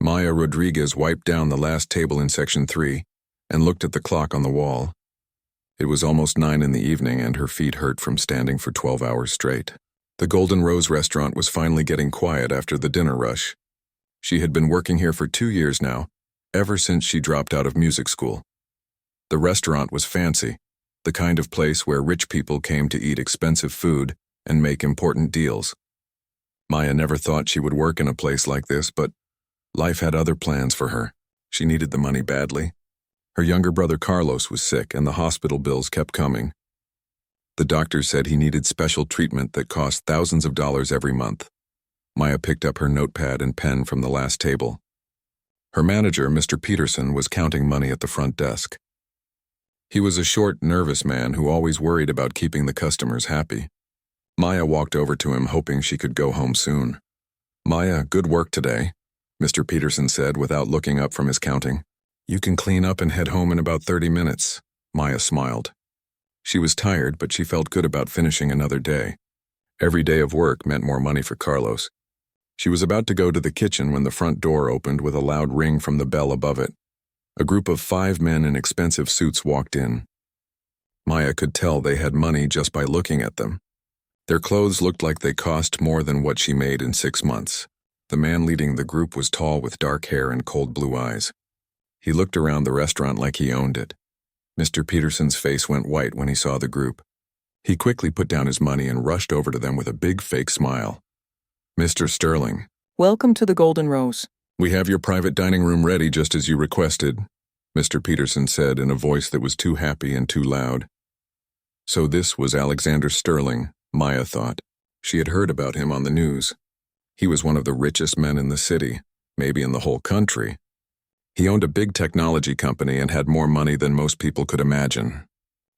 Maya Rodriguez wiped down the last table in Section 3 and looked at the clock on the wall. It was almost 9 in the evening and her feet hurt from standing for 12 hours straight. The Golden Rose restaurant was finally getting quiet after the dinner rush. She had been working here for 2 years now, ever since she dropped out of music school. The restaurant was fancy, the kind of place where rich people came to eat expensive food and make important deals. Maya never thought she would work in a place like this, but life had other plans for her. She needed the money badly. Her younger brother Carlos was sick and the hospital bills kept coming. The doctor said he needed special treatment that cost thousands of dollars every month. Maya picked up her notepad and pen from the last table. Her manager, Mr. Peterson, was counting money at the front desk. He was a short, nervous man who always worried about keeping the customers happy. Maya walked over to him, hoping she could go home soon. "Maya, good work today," Mr. Peterson said without looking up from his counting. "You can clean up and head home in about 30 minutes. Maya smiled. She was tired, but she felt good about finishing another day. Every day of work meant more money for Carlos. She was about to go to the kitchen when the front door opened with a loud ring from the bell above it. A group of 5 men in expensive suits walked in. Maya could tell they had money just by looking at them. Their clothes looked like they cost more than what she made in 6 months. The man leading the group was tall with dark hair and cold blue eyes. He looked around the restaurant like he owned it. Mr. Peterson's face went white when he saw the group. He quickly put down his money and rushed over to them with a big fake smile. "Mr. Sterling. Welcome to the Golden Rose. We have your private dining room ready just as you requested," Mr. Peterson said in a voice that was too happy and too loud. So this was Alexander Sterling, Maya thought. She had heard about him on the news. He was one of the richest men in the city, maybe in the whole country. He owned a big technology company and had more money than most people could imagine.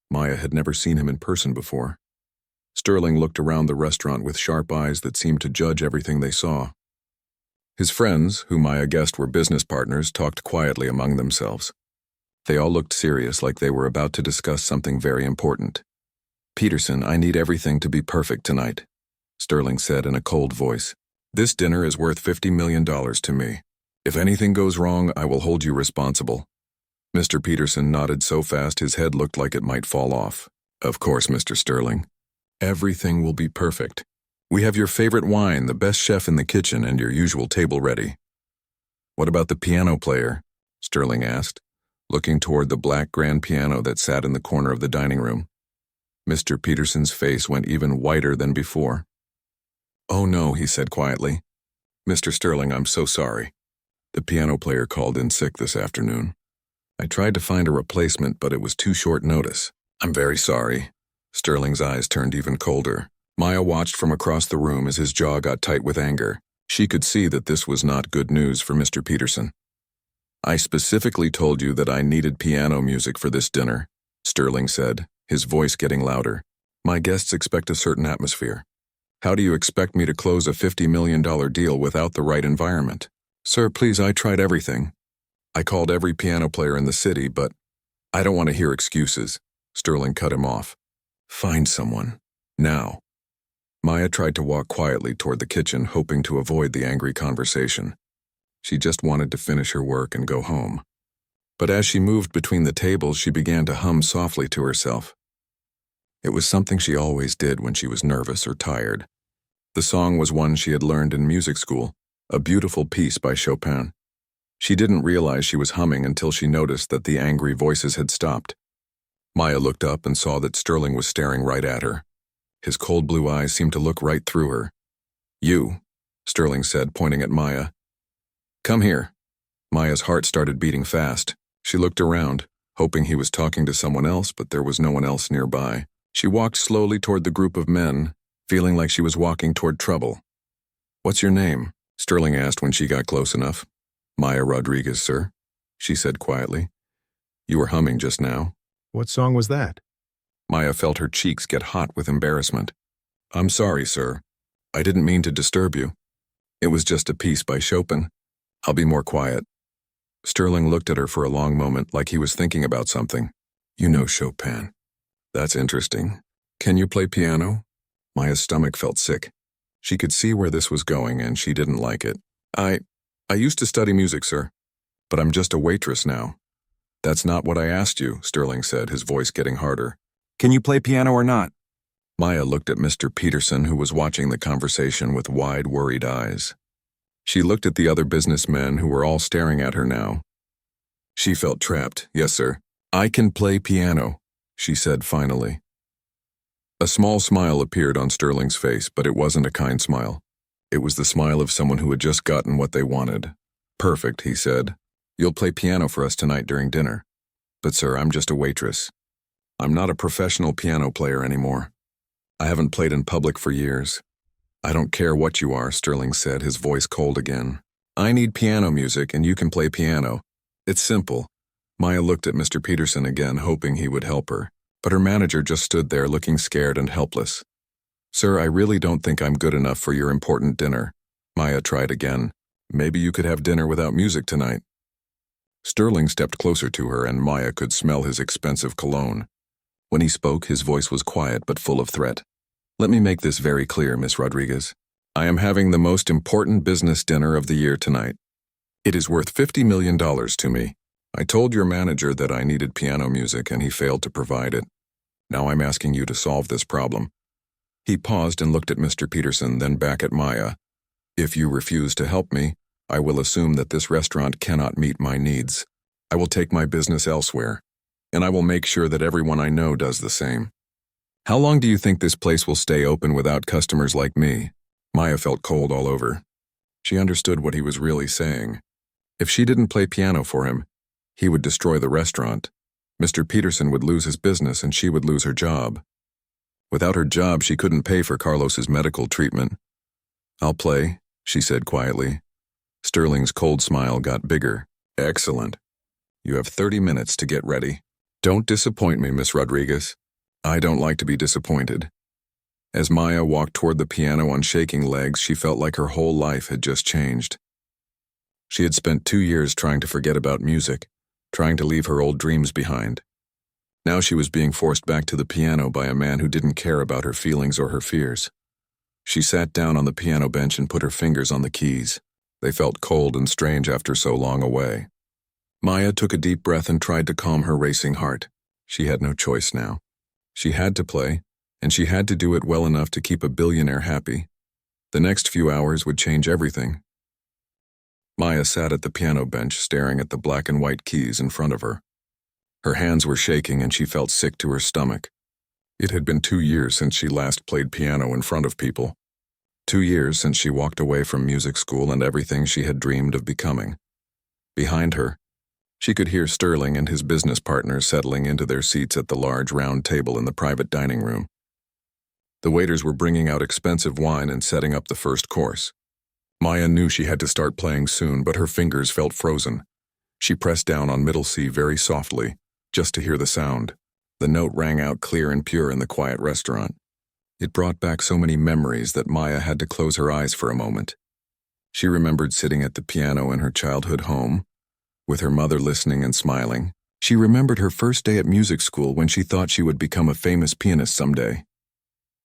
Maya had never seen him in person before. Sterling looked around the restaurant with sharp eyes that seemed to judge everything they saw. His friends, who Maya guessed were business partners, talked quietly among themselves. They all looked serious, like they were about to discuss something very important. "Peterson, I need everything to be perfect tonight," Sterling said in a cold voice. "This dinner is worth $50 million to me. If anything goes wrong, I will hold you responsible." Mr. Peterson nodded so fast his head looked like it might fall off. "Of course, Mr. Sterling. Everything will be perfect. We have your favorite wine, the best chef in the kitchen, and your usual table ready." "What about the piano player?" Sterling asked, looking toward the black grand piano that sat in the corner of the dining room. Mr. Peterson's face went even whiter than before. "Oh no," he said quietly. "Mr. Sterling, I'm so sorry. The piano player called in sick this afternoon. I tried to find a replacement, but it was too short notice. I'm very sorry." Sterling's eyes turned even colder. Maya watched from across the room as his jaw got tight with anger. She could see that this was not good news for Mr. Peterson. "I specifically told you that I needed piano music for this dinner," Sterling said, his voice getting louder. "My guests expect a certain atmosphere. How do you expect me to close a $50 million deal without the right environment?" "Sir, please, I tried everything. I called every piano player in the city, but I don't want to hear excuses." Sterling cut him off. "Find someone. Now." Maya tried to walk quietly toward the kitchen, hoping to avoid the angry conversation. She just wanted to finish her work and go home. But as she moved between the tables, she began to hum softly to herself. It was something she always did when she was nervous or tired. The song was one she had learned in music school, a beautiful piece by Chopin. She didn't realize she was humming until she noticed that the angry voices had stopped. Maya looked up and saw that Sterling was staring right at her. His cold blue eyes seemed to look right through her. "You," Sterling said, pointing at Maya. "Come here." Maya's heart started beating fast. She looked around, hoping he was talking to someone else, but there was no one else nearby. She walked slowly toward the group of men, feeling like she was walking toward trouble. "What's your name?" Sterling asked when she got close enough. "Maya Rodriguez, sir," she said quietly. "You were humming just now." What song was that? Maya felt her cheeks get hot with embarrassment. "I'm sorry, sir. I didn't mean to disturb you. It was just a piece by Chopin. I'll be more quiet." Sterling looked at her for a long moment like he was thinking about something. "You know Chopin. That's interesting. Can you play piano?" Maya's stomach felt sick. She could see where this was going and she didn't like it. I used to study music, sir, but I'm just a waitress now. That's not what I asked you, Sterling said, his voice getting harder. Can you play piano or not? Maya looked at Mr. Peterson, who was watching the conversation with wide, worried eyes. She looked at the other businessmen who were all staring at her now. She felt trapped. Yes, sir. I can play piano, she said finally. A small smile appeared on Sterling's face, but it wasn't a kind smile. It was the smile of someone who had just gotten what they wanted. Perfect, he said. You'll play piano for us tonight during dinner. But sir, I'm just a waitress. I'm not a professional piano player anymore. I haven't played in public for years. I don't care what you are, Sterling said, his voice cold again. I need piano music and you can play piano. It's simple. Maya looked at Mr. Peterson again, hoping he would help her. But her manager just stood there looking scared and helpless. Sir, I really don't think I'm good enough for your important dinner. Maya tried again. Maybe you could have dinner without music tonight. Sterling stepped closer to her and Maya could smell his expensive cologne. When he spoke, his voice was quiet but full of threat. Let me make this very clear, Miss Rodriguez. I am having the most important business dinner of the year tonight. It is worth $50 million to me. I told your manager that I needed piano music and he failed to provide it. Now I'm asking you to solve this problem. He paused and looked at Mr. Peterson, then back at Maya. If you refuse to help me, I will assume that this restaurant cannot meet my needs. I will take my business elsewhere, and I will make sure that everyone I know does the same. How long do you think this place will stay open without customers like me? Maya felt cold all over. She understood what he was really saying. If she didn't play piano for him, he would destroy the restaurant. Mr. Peterson would lose his business and she would lose her job. Without her job, she couldn't pay for Carlos's medical treatment. I'll play, she said quietly. Sterling's cold smile got bigger. Excellent. You have 30 minutes to get ready. Don't disappoint me, Miss Rodriguez. I don't like to be disappointed. As Maya walked toward the piano on shaking legs, she felt like her whole life had just changed. She had spent 2 years trying to forget about music, trying to leave her old dreams behind. Now she was being forced back to the piano by a man who didn't care about her feelings or her fears. She sat down on the piano bench and put her fingers on the keys. They felt cold and strange after so long away. Maya took a deep breath and tried to calm her racing heart. She had no choice now. She had to play, and she had to do it well enough to keep a billionaire happy. The next few hours would change everything. Maya sat at the piano bench staring at the black and white keys in front of her. Her hands were shaking and she felt sick to her stomach. It had been 2 years since she last played piano in front of people. 2 years since she walked away from music school and everything she had dreamed of becoming. Behind her, she could hear Sterling and his business partners settling into their seats at the large round table in the private dining room. The waiters were bringing out expensive wine and setting up the first course. Maya knew she had to start playing soon, but her fingers felt frozen. She pressed down on middle C very softly, just to hear the sound. The note rang out clear and pure in the quiet restaurant. It brought back so many memories that Maya had to close her eyes for a moment. She remembered sitting at the piano in her childhood home, with her mother listening and smiling. She remembered her first day at music school when she thought she would become a famous pianist someday.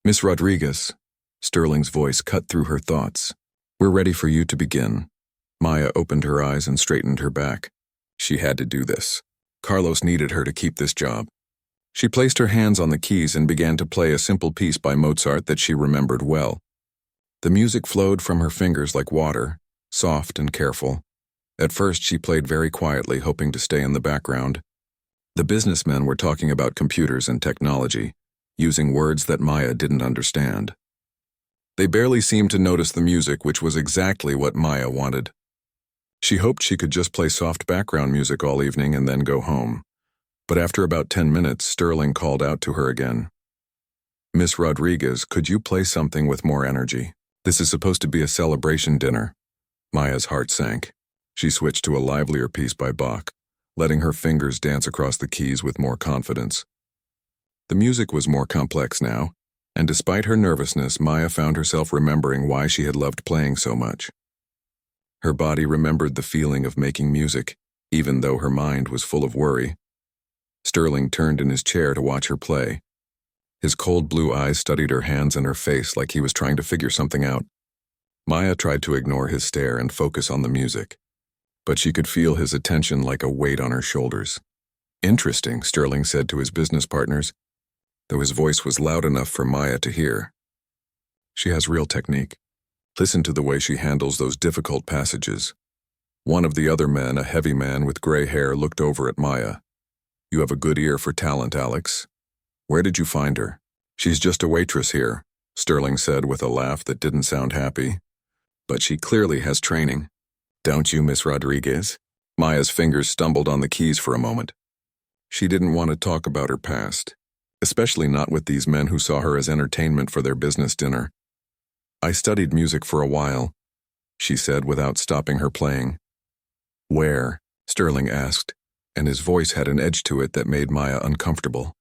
Miss Rodriguez, Sterling's voice cut through her thoughts. We're ready for you to begin. Maya opened her eyes and straightened her back. She had to do this. Carlos needed her to keep this job. She placed her hands on the keys and began to play a simple piece by Mozart that she remembered well. The music flowed from her fingers like water, soft and careful. At first, she played very quietly, hoping to stay in the background. The businessmen were talking about computers and technology, using words that Maya didn't understand. They barely seemed to notice the music, which was exactly what Maya wanted. She hoped she could just play soft background music all evening and then go home. But after about 10 minutes, Sterling called out to her again. Miss Rodriguez, could you play something with more energy? This is supposed to be a celebration dinner. Maya's heart sank. She switched to a livelier piece by Bach, letting her fingers dance across the keys with more confidence. The music was more complex now, and despite her nervousness, Maya found herself remembering why she had loved playing so much. Her body remembered the feeling of making music, even though her mind was full of worry. Sterling turned in his chair to watch her play. His cold blue eyes studied her hands and her face like he was trying to figure something out. Maya tried to ignore his stare and focus on the music, but she could feel his attention like a weight on her shoulders. Interesting, Sterling said to his business partners, though his voice was loud enough for Maya to hear. She has real technique. Listen to the way she handles those difficult passages. One of the other men, a heavy man with gray hair, looked over at Maya. You have a good ear for talent, Alex. Where did you find her? She's just a waitress here, Sterling said with a laugh that didn't sound happy. But she clearly has training. Don't you, Miss Rodriguez? Maya's fingers stumbled on the keys for a moment. She didn't want to talk about her past, especially not with these men who saw her as entertainment for their business dinner. I studied music for a while, she said without stopping her playing. Where? Sterling asked, and his voice had an edge to it that made Maya uncomfortable.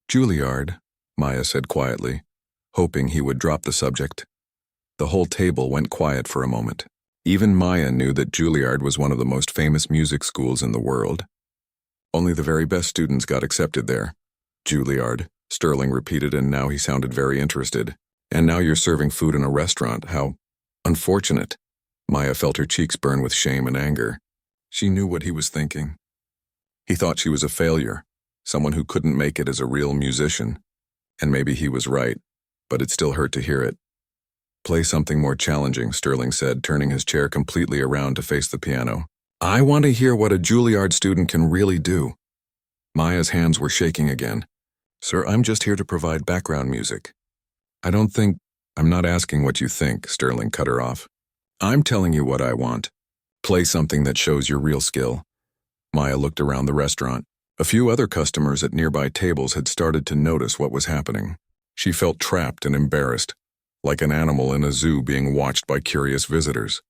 Juilliard, Maya said quietly, hoping he would drop the subject. The whole table went quiet for a moment. Even Maya knew that Juilliard was one of the most famous music schools in the world. Only the very best students got accepted there. Juilliard, Sterling repeated, and now he sounded very interested. And now you're serving food in a restaurant. How unfortunate. Maya felt her cheeks burn with shame and anger. She knew what he was thinking. He thought she was a failure, someone who couldn't make it as a real musician. And maybe he was right, but it still hurt to hear it. Play something more challenging, Sterling said, turning his chair completely around to face the piano. I want to hear what a Juilliard student can really do. Maya's hands were shaking again. Sir, I'm just here to provide background music. I'm not asking what you think, Sterling cut her off. I'm telling you what I want. Play something that shows your real skill. Maya looked around the restaurant. A few other customers at nearby tables had started to notice what was happening. She felt trapped and embarrassed, like an animal in a zoo being watched by curious visitors.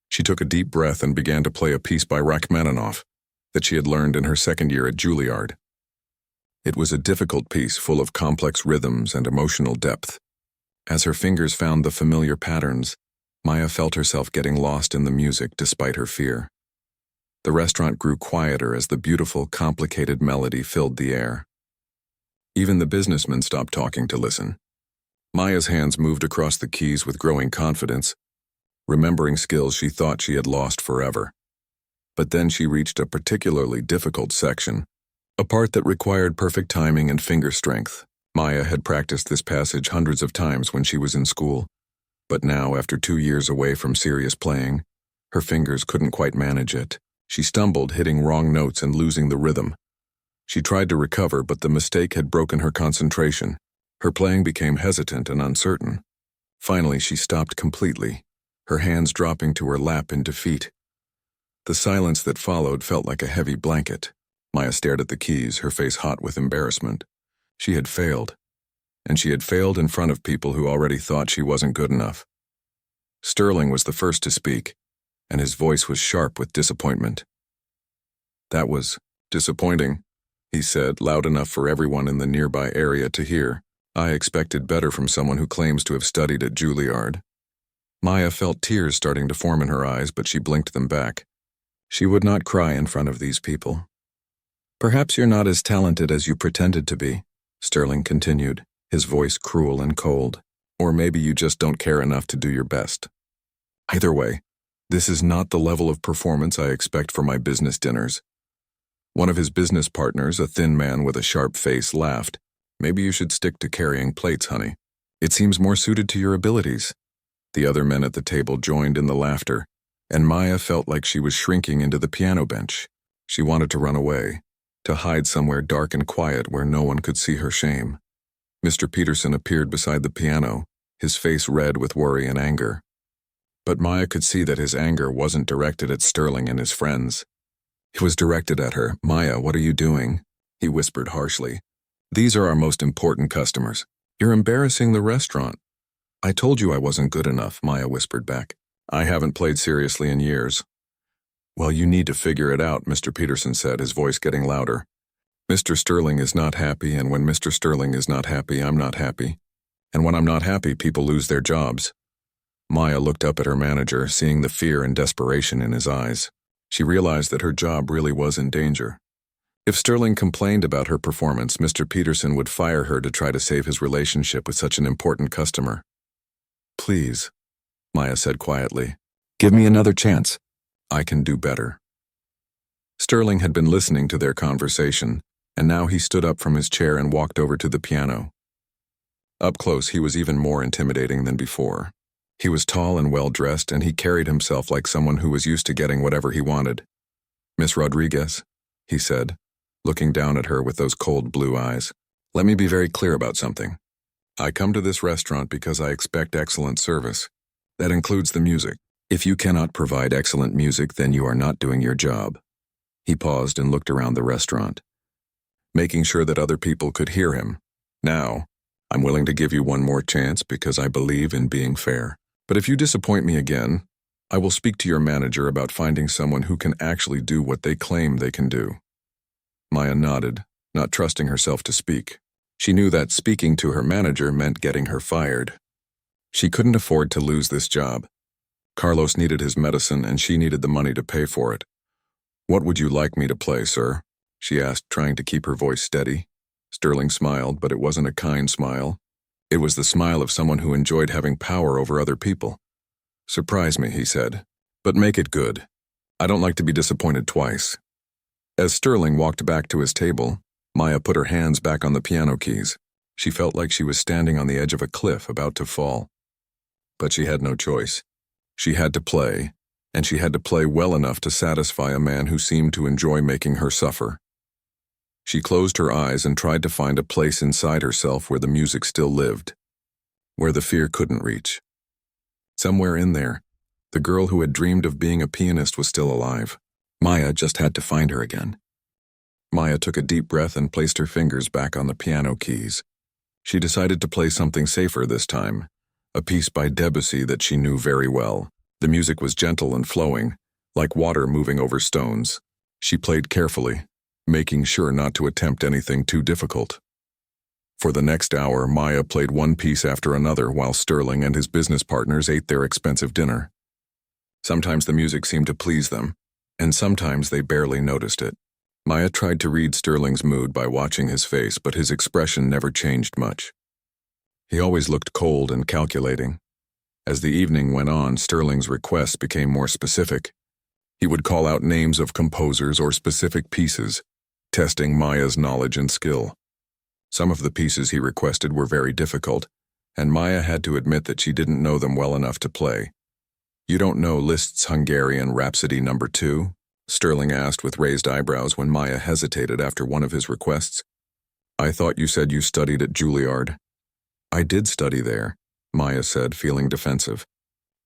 She took a deep breath and began to play a piece by Rachmaninoff that she had learned in her second year at Juilliard. It was a difficult piece full of complex rhythms and emotional depth. As her fingers found the familiar patterns, Maya felt herself getting lost in the music despite her fear. The restaurant grew quieter as the beautiful, complicated melody filled the air. Even the businessmen stopped talking to listen. Maya's hands moved across the keys with growing confidence, remembering skills she thought she had lost forever. But then she reached a particularly difficult section, a part that required perfect timing and finger strength. Maya had practiced this passage hundreds of times when she was in school, but now, after 2 years away from serious playing, her fingers couldn't quite manage it. She stumbled, hitting wrong notes and losing the rhythm. She tried to recover, but the mistake had broken her concentration. Her playing became hesitant and uncertain. Finally, she stopped completely, her hands dropping to her lap in defeat. The silence that followed felt like a heavy blanket. Maya stared at the keys, her face hot with embarrassment. She had failed, and she had failed in front of people who already thought she wasn't good enough. Sterling was the first to speak, and his voice was sharp with disappointment. That was disappointing, he said, loud enough for everyone in the nearby area to hear. I expected better from someone who claims to have studied at Juilliard. Maya felt tears starting to form in her eyes, but she blinked them back. She would not cry in front of these people. Perhaps you're not as talented as you pretended to be, Sterling continued, his voice cruel and cold. Or maybe you just don't care enough to do your best. Either way, this is not the level of performance I expect for my business dinners. One of his business partners, a thin man with a sharp face, laughed. Maybe you should stick to carrying plates, honey. It seems more suited to your abilities. The other men at the table joined in the laughter, and Maya felt like she was shrinking into the piano bench. She wanted to run away, to hide somewhere dark and quiet where no one could see her shame. Mr. Peterson appeared beside the piano, his face red with worry and anger. But Maya could see that his anger wasn't directed at Sterling and his friends. It was directed at her. Maya, what are you doing? He whispered harshly. These are our most important customers. You're embarrassing the restaurant. I told you I wasn't good enough, Maya whispered back. I haven't played seriously in years. Well, you need to figure it out, Mr. Peterson said, his voice getting louder. Mr. Sterling is not happy, and when Mr. Sterling is not happy, I'm not happy. And when I'm not happy, people lose their jobs. Maya looked up at her manager, seeing the fear and desperation in his eyes. She realized that her job really was in danger. If Sterling complained about her performance, Mr. Peterson would fire her to try to save his relationship with such an important customer. Please. Maya said quietly. Give me another chance. I can do better. Sterling had been listening to their conversation, and now he stood up from his chair and walked over to the piano. Up close, he was even more intimidating than before. He was tall and well-dressed, and he carried himself like someone who was used to getting whatever he wanted. "Miss Rodriguez," he said, looking down at her with those cold blue eyes, "let me be very clear about something. I come to this restaurant because I expect excellent service. That includes the music. If you cannot provide excellent music, then you are not doing your job." He paused and looked around the restaurant, making sure that other people could hear him. "Now, I'm willing to give you one more chance because I believe in being fair. But if you disappoint me again, I will speak to your manager about finding someone who can actually do what they claim they can do." Maya nodded, not trusting herself to speak. She knew that speaking to her manager meant getting her fired. She couldn't afford to lose this job. Carlos needed his medicine and she needed the money to pay for it. "What would you like me to play, sir?" she asked, trying to keep her voice steady. Sterling smiled, but it wasn't a kind smile. It was the smile of someone who enjoyed having power over other people. "Surprise me," he said, "but make it good. I don't like to be disappointed twice." As Sterling walked back to his table, Maya put her hands back on the piano keys. She felt like she was standing on the edge of a cliff about to fall. But she had no choice. She had to play, and she had to play well enough to satisfy a man who seemed to enjoy making her suffer. She closed her eyes and tried to find a place inside herself where the music still lived, where the fear couldn't reach. Somewhere in there, the girl who had dreamed of being a pianist was still alive. Maya just had to find her again. Maya took a deep breath and placed her fingers back on the piano keys. She decided to play something safer this time, a piece by Debussy that she knew very well. The music was gentle and flowing, like water moving over stones. She played carefully, making sure not to attempt anything too difficult. For the next hour, Maya played one piece after another while Sterling and his business partners ate their expensive dinner. Sometimes the music seemed to please them, and sometimes they barely noticed it. Maya tried to read Sterling's mood by watching his face, but his expression never changed much. He always looked cold and calculating. As the evening went on, Sterling's requests became more specific. He would call out names of composers or specific pieces, testing Maya's knowledge and skill. Some of the pieces he requested were very difficult, and Maya had to admit that she didn't know them well enough to play. "You don't know Liszt's Hungarian Rhapsody No. 2? Sterling asked with raised eyebrows when Maya hesitated after one of his requests. "I thought you said you studied at Juilliard." "I did study there," Maya said, feeling defensive.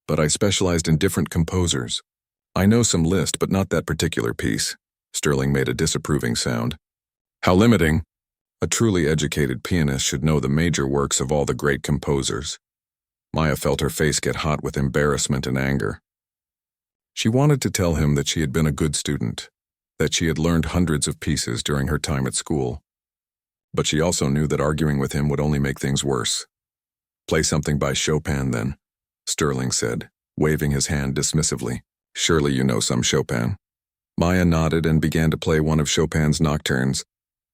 "But I specialized in different composers. I know some Liszt, but not that particular piece." Sterling made a disapproving sound. "How limiting. A truly educated pianist should know the major works of all the great composers." Maya felt her face get hot with embarrassment and anger. She wanted to tell him that she had been a good student, that she had learned hundreds of pieces during her time at school. But she also knew that arguing with him would only make things worse. "Play something by Chopin, then," Sterling said, waving his hand dismissively. "Surely you know some Chopin." Maya nodded and began to play one of Chopin's nocturnes,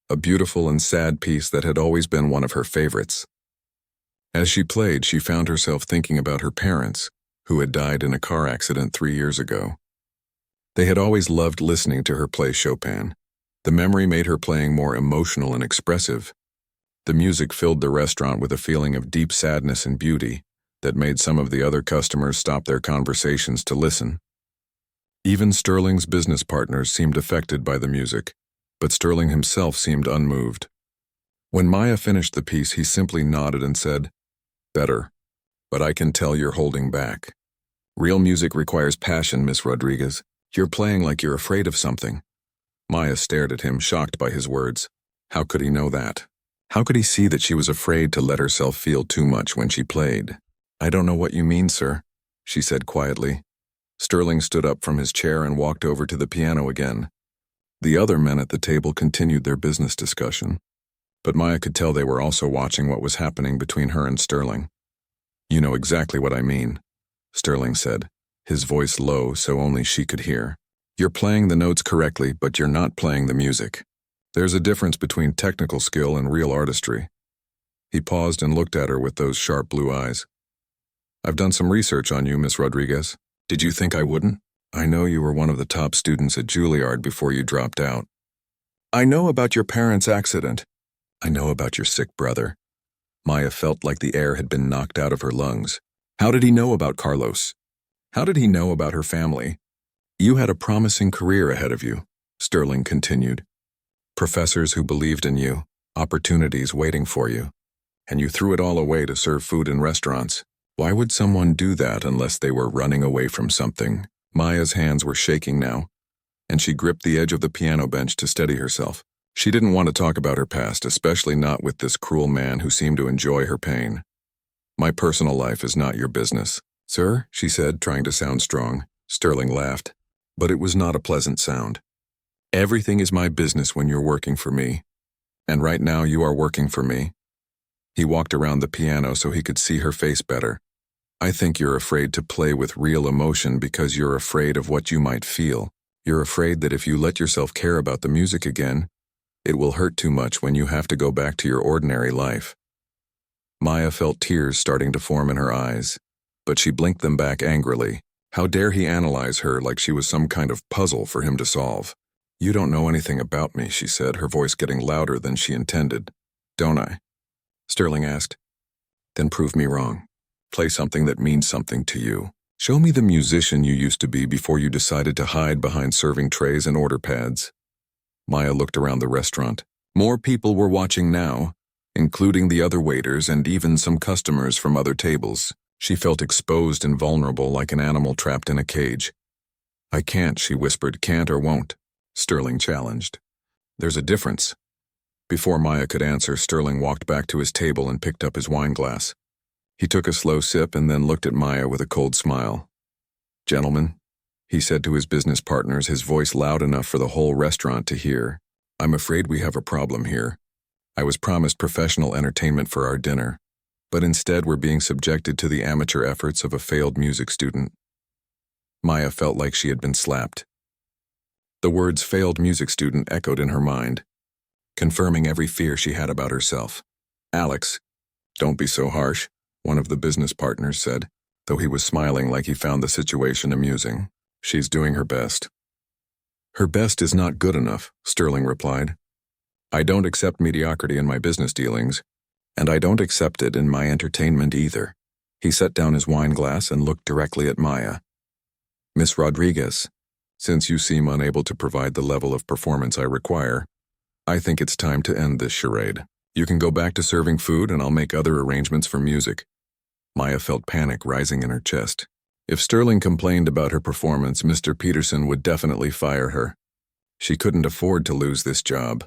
a beautiful and sad piece that had always been one of her favorites. As she played, she found herself thinking about her parents, who had died in a car accident 3 years ago. They had always loved listening to her play Chopin. The memory made her playing more emotional and expressive. The music filled the restaurant with a feeling of deep sadness and beauty that made some of the other customers stop their conversations to listen. Even Sterling's business partners seemed affected by the music, but Sterling himself seemed unmoved. When Maya finished the piece, he simply nodded and said, "Better, but I can tell you're holding back. Real music requires passion, Miss Rodriguez. You're playing like you're afraid of something." Maya stared at him, shocked by his words. How could he know that? How could he see that she was afraid to let herself feel too much when she played? "I don't know what you mean, sir," she said quietly. Sterling stood up from his chair and walked over to the piano again. The other men at the table continued their business discussion, but Maya could tell they were also watching what was happening between her and Sterling. "You know exactly what I mean," Sterling said, his voice low so only she could hear. "You're playing the notes correctly, but you're not playing the music. There's a difference between technical skill and real artistry." He paused and looked at her with those sharp blue eyes. I've done some research on you, Miss Rodriguez. Did you think I wouldn't? I know you were one of the top students at Juilliard before you dropped out. I know about your parents' accident. I know about your sick brother. Maya felt like the air had been knocked out of her lungs. How did he know about Carlos? How did he know about her family? You had a promising career ahead of you, Sterling continued. Professors who believed in you, opportunities waiting for you. And you threw it all away to serve food in restaurants. Why would someone do that unless they were running away from something? Maya's hands were shaking now, and she gripped the edge of the piano bench to steady herself. She didn't want to talk about her past, especially not with this cruel man who seemed to enjoy her pain. My personal life is not your business. Sir, she said, trying to sound strong. Sterling laughed, but it was not a pleasant sound. Everything is my business when you're working for me. And right now you are working for me. He walked around the piano so he could see her face better. I think you're afraid to play with real emotion because you're afraid of what you might feel. You're afraid that if you let yourself care about the music again, it will hurt too much when you have to go back to your ordinary life. Maya felt tears starting to form in her eyes, but she blinked them back angrily. How dare he analyze her like she was some kind of puzzle for him to solve? You don't know anything about me, she said, her voice getting louder than she intended. Don't I? Sterling asked. Then prove me wrong. Play something that means something to you. Show me the musician you used to be before you decided to hide behind serving trays and order pads. Maya looked around the restaurant. More people were watching now, including the other waiters and even some customers from other tables. She felt exposed and vulnerable like an animal trapped in a cage. I can't, she whispered. Can't or won't, Sterling challenged. There's a difference. Before Maya could answer, Sterling walked back to his table and picked up his wine glass. He took a slow sip and then looked at Maya with a cold smile. Gentlemen, he said to his business partners, his voice loud enough for the whole restaurant to hear. I'm afraid we have a problem here. I was promised professional entertainment for our dinner, but instead we're being subjected to the amateur efforts of a failed music student. Maya felt like she had been slapped. The words failed music student echoed in her mind, confirming every fear she had about herself. Alex, don't be so harsh, one of the business partners said, though he was smiling like he found the situation amusing. She's doing her best. Her best is not good enough, Sterling replied. I don't accept mediocrity in my business dealings, and I don't accept it in my entertainment either. He set down his wine glass and looked directly at Maya. Miss Rodriguez, since you seem unable to provide the level of performance I require, I think it's time to end this charade. You can go back to serving food and I'll make other arrangements for music. Maya felt panic rising in her chest. If Sterling complained about her performance, Mr. Peterson would definitely fire her. She couldn't afford to lose this job.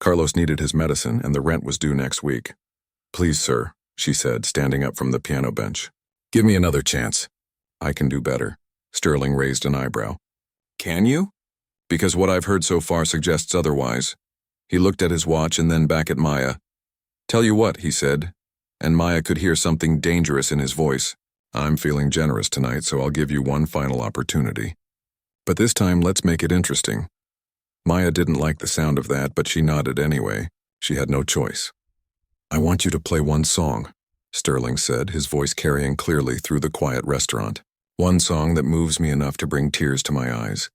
Carlos needed his medicine and the rent was due next week. Please, sir, she said, standing up from the piano bench. Give me another chance. I can do better. Sterling raised an eyebrow. Can you? Because what I've heard so far suggests otherwise. He looked at his watch and then back at Maya. Tell you what, he said, and Maya could hear something dangerous in his voice. I'm feeling generous tonight, so I'll give you one final opportunity. But this time, let's make it interesting. Maya didn't like the sound of that, but she nodded anyway. She had no choice. I want you to play one song, Sterling said, his voice carrying clearly through the quiet restaurant. One song that moves me enough to bring tears to my eyes.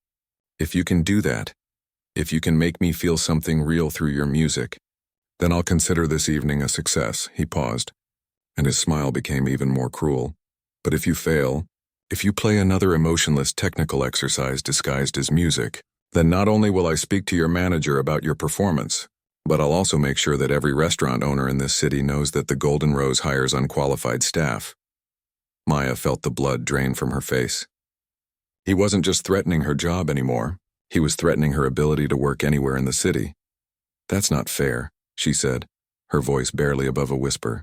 If you can do that, if you can make me feel something real through your music, then I'll consider this evening a success. He paused, and his smile became even more cruel. But if you fail, if you play another emotionless technical exercise disguised as music, then not only will I speak to your manager about your performance, but I'll also make sure that every restaurant owner in this city knows that the Golden Rose hires unqualified staff. Maya felt the blood drain from her face. He wasn't just threatening her job anymore. He was threatening her ability to work anywhere in the city. That's not fair, she said, her voice barely above a whisper.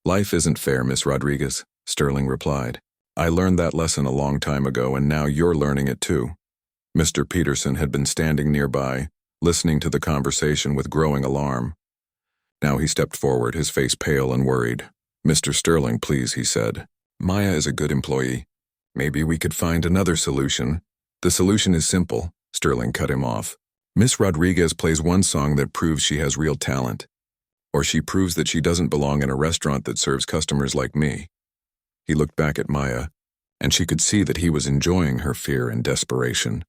Life isn't fair, Miss Rodriguez, Sterling replied. I learned that lesson a long time ago, and now you're learning it too. Mr. Peterson had been standing nearby, listening to the conversation with growing alarm. Now he stepped forward, his face pale and worried. Mr. Sterling, please, he said. Maya is a good employee. Maybe we could find another solution. The solution is simple, Sterling cut him off. Miss Rodriguez plays one song that proves she has real talent. Or she proves that she doesn't belong in a restaurant that serves customers like me. He looked back at Maya, and she could see that he was enjoying her fear and desperation.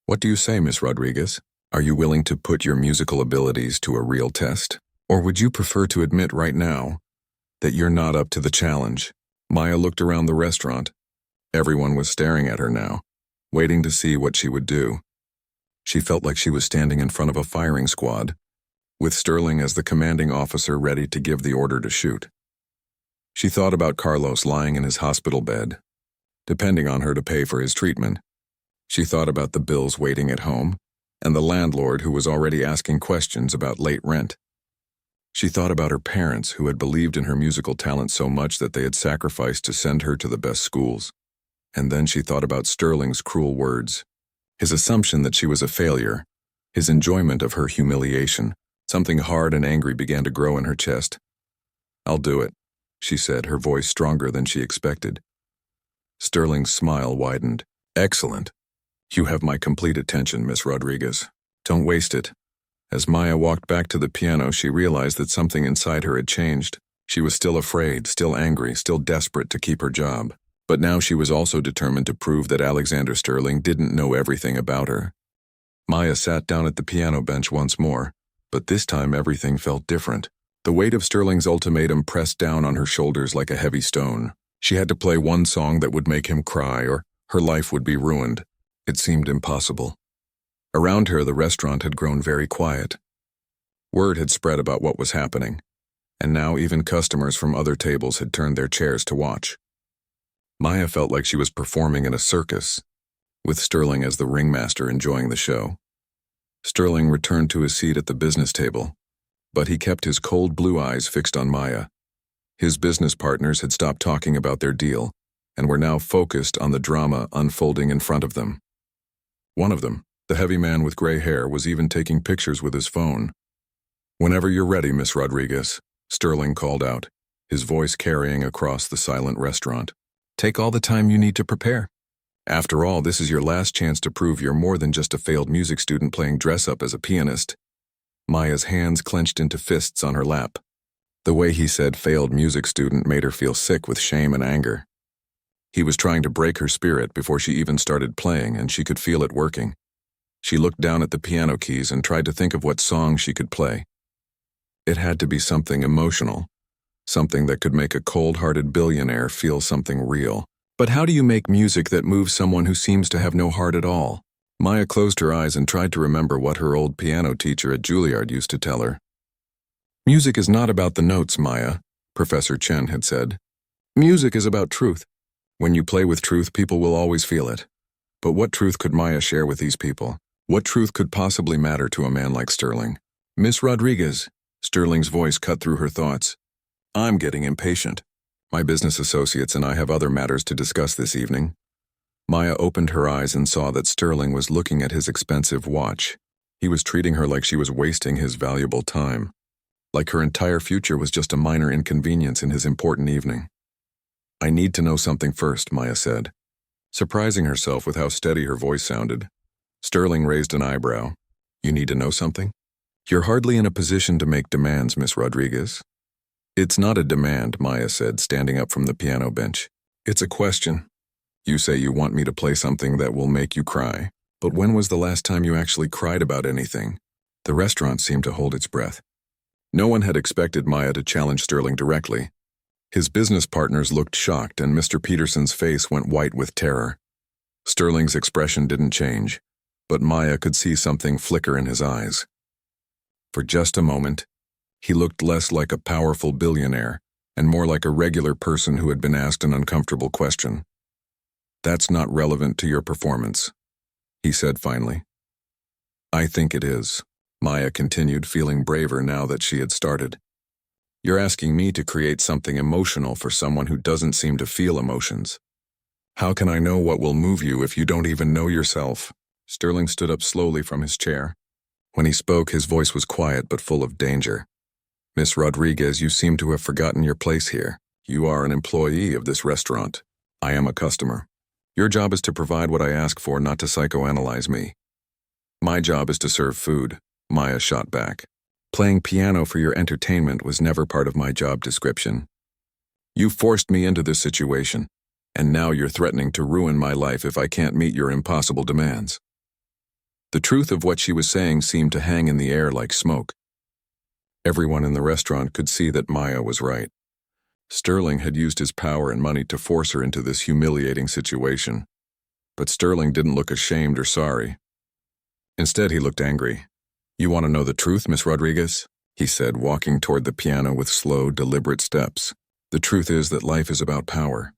"What do you say, Miss Rodriguez? Are you willing to put your musical abilities to a real test? Or would you prefer to admit right now that you're not up to the challenge?" Maya looked around the restaurant. Everyone was staring at her now, waiting to see what she would do. She felt like she was standing in front of a firing squad, with Sterling as the commanding officer ready to give the order to shoot. She thought about Carlos lying in his hospital bed, depending on her to pay for his treatment. She thought about the bills waiting at home, and the landlord who was already asking questions about late rent. She thought about her parents who had believed in her musical talent so much that they had sacrificed to send her to the best schools. And then she thought about Sterling's cruel words, his assumption that she was a failure, his enjoyment of her humiliation. Something hard and angry began to grow in her chest. "I'll do it," she said, her voice stronger than she expected. Sterling's smile widened. "Excellent. You have my complete attention, Miss Rodriguez. Don't waste it." As Maya walked back to the piano, she realized that something inside her had changed. She was still afraid, still angry, still desperate to keep her job. But now she was also determined to prove that Alexander Sterling didn't know everything about her. Maya sat down at the piano bench once more, but this time everything felt different. The weight of Sterling's ultimatum pressed down on her shoulders like a heavy stone. She had to play one song that would make him cry, or her life would be ruined. It seemed impossible. Around her, the restaurant had grown very quiet. Word had spread about what was happening, and now even customers from other tables had turned their chairs to watch. Maya felt like she was performing in a circus, with Sterling as the ringmaster enjoying the show. Sterling returned to his seat at the business table, but he kept his cold blue eyes fixed on Maya. His business partners had stopped talking about their deal and were now focused on the drama unfolding in front of them. One of them, the heavy man with gray hair, was even taking pictures with his phone. "Whenever you're ready, Miss Rodriguez," Sterling called out, his voice carrying across the silent restaurant. "Take all the time you need to prepare. After all, this is your last chance to prove you're more than just a failed music student playing dress-up as a pianist." Maya's hands clenched into fists on her lap. The way he said failed music student made her feel sick with shame and anger. He was trying to break her spirit before she even started playing, and she could feel it working. She looked down at the piano keys and tried to think of what song she could play. It had to be something emotional, something that could make a cold-hearted billionaire feel something real. But how do you make music that moves someone who seems to have no heart at all? Maya closed her eyes and tried to remember what her old piano teacher at Juilliard used to tell her. "Music is not about the notes, Maya," Professor Chen had said. "Music is about truth. When you play with truth, people will always feel it." But what truth could Maya share with these people? What truth could possibly matter to a man like Sterling? "Miss Rodriguez," Sterling's voice cut through her thoughts. "I'm getting impatient. My business associates and I have other matters to discuss this evening." Maya opened her eyes and saw that Sterling was looking at his expensive watch. He was treating her like she was wasting his valuable time, like her entire future was just a minor inconvenience in his important evening. "I need to know something first," Maya said, surprising herself with how steady her voice sounded. Sterling raised an eyebrow. "You need to know something? You're hardly in a position to make demands, Miss Rodriguez." "It's not a demand," Maya said, standing up from the piano bench. "It's a question. You say you want me to play something that will make you cry. But when was the last time you actually cried about anything?" The restaurant seemed to hold its breath. No one had expected Maya to challenge Sterling directly. His business partners looked shocked, and Mr. Peterson's face went white with terror. Sterling's expression didn't change, but Maya could see something flicker in his eyes. For just a moment, he looked less like a powerful billionaire and more like a regular person who had been asked an uncomfortable question. "That's not relevant to your performance," he said finally. "I think it is," Maya continued, feeling braver now that she had started. "You're asking me to create something emotional for someone who doesn't seem to feel emotions. How can I know what will move you if you don't even know yourself?" Sterling stood up slowly from his chair. When he spoke, his voice was quiet but full of danger. "Miss Rodriguez, you seem to have forgotten your place here. You are an employee of this restaurant. I am a customer. Your job is to provide what I ask for, not to psychoanalyze me." "My job is to serve food," Maya shot back. "Playing piano for your entertainment was never part of my job description." You forced me into this situation, and now you're threatening to ruin my life if I can't meet your impossible demands." The truth of what she was saying seemed to hang in the air like smoke. Everyone in the restaurant could see that Maya was right. Sterling had used his power and money to force her into this humiliating situation. But Sterling didn't look ashamed or sorry. Instead, he looked angry. "You want to know the truth, Miss Rodriguez?" he said, walking toward the piano with slow, deliberate steps. "The truth is that life is about power.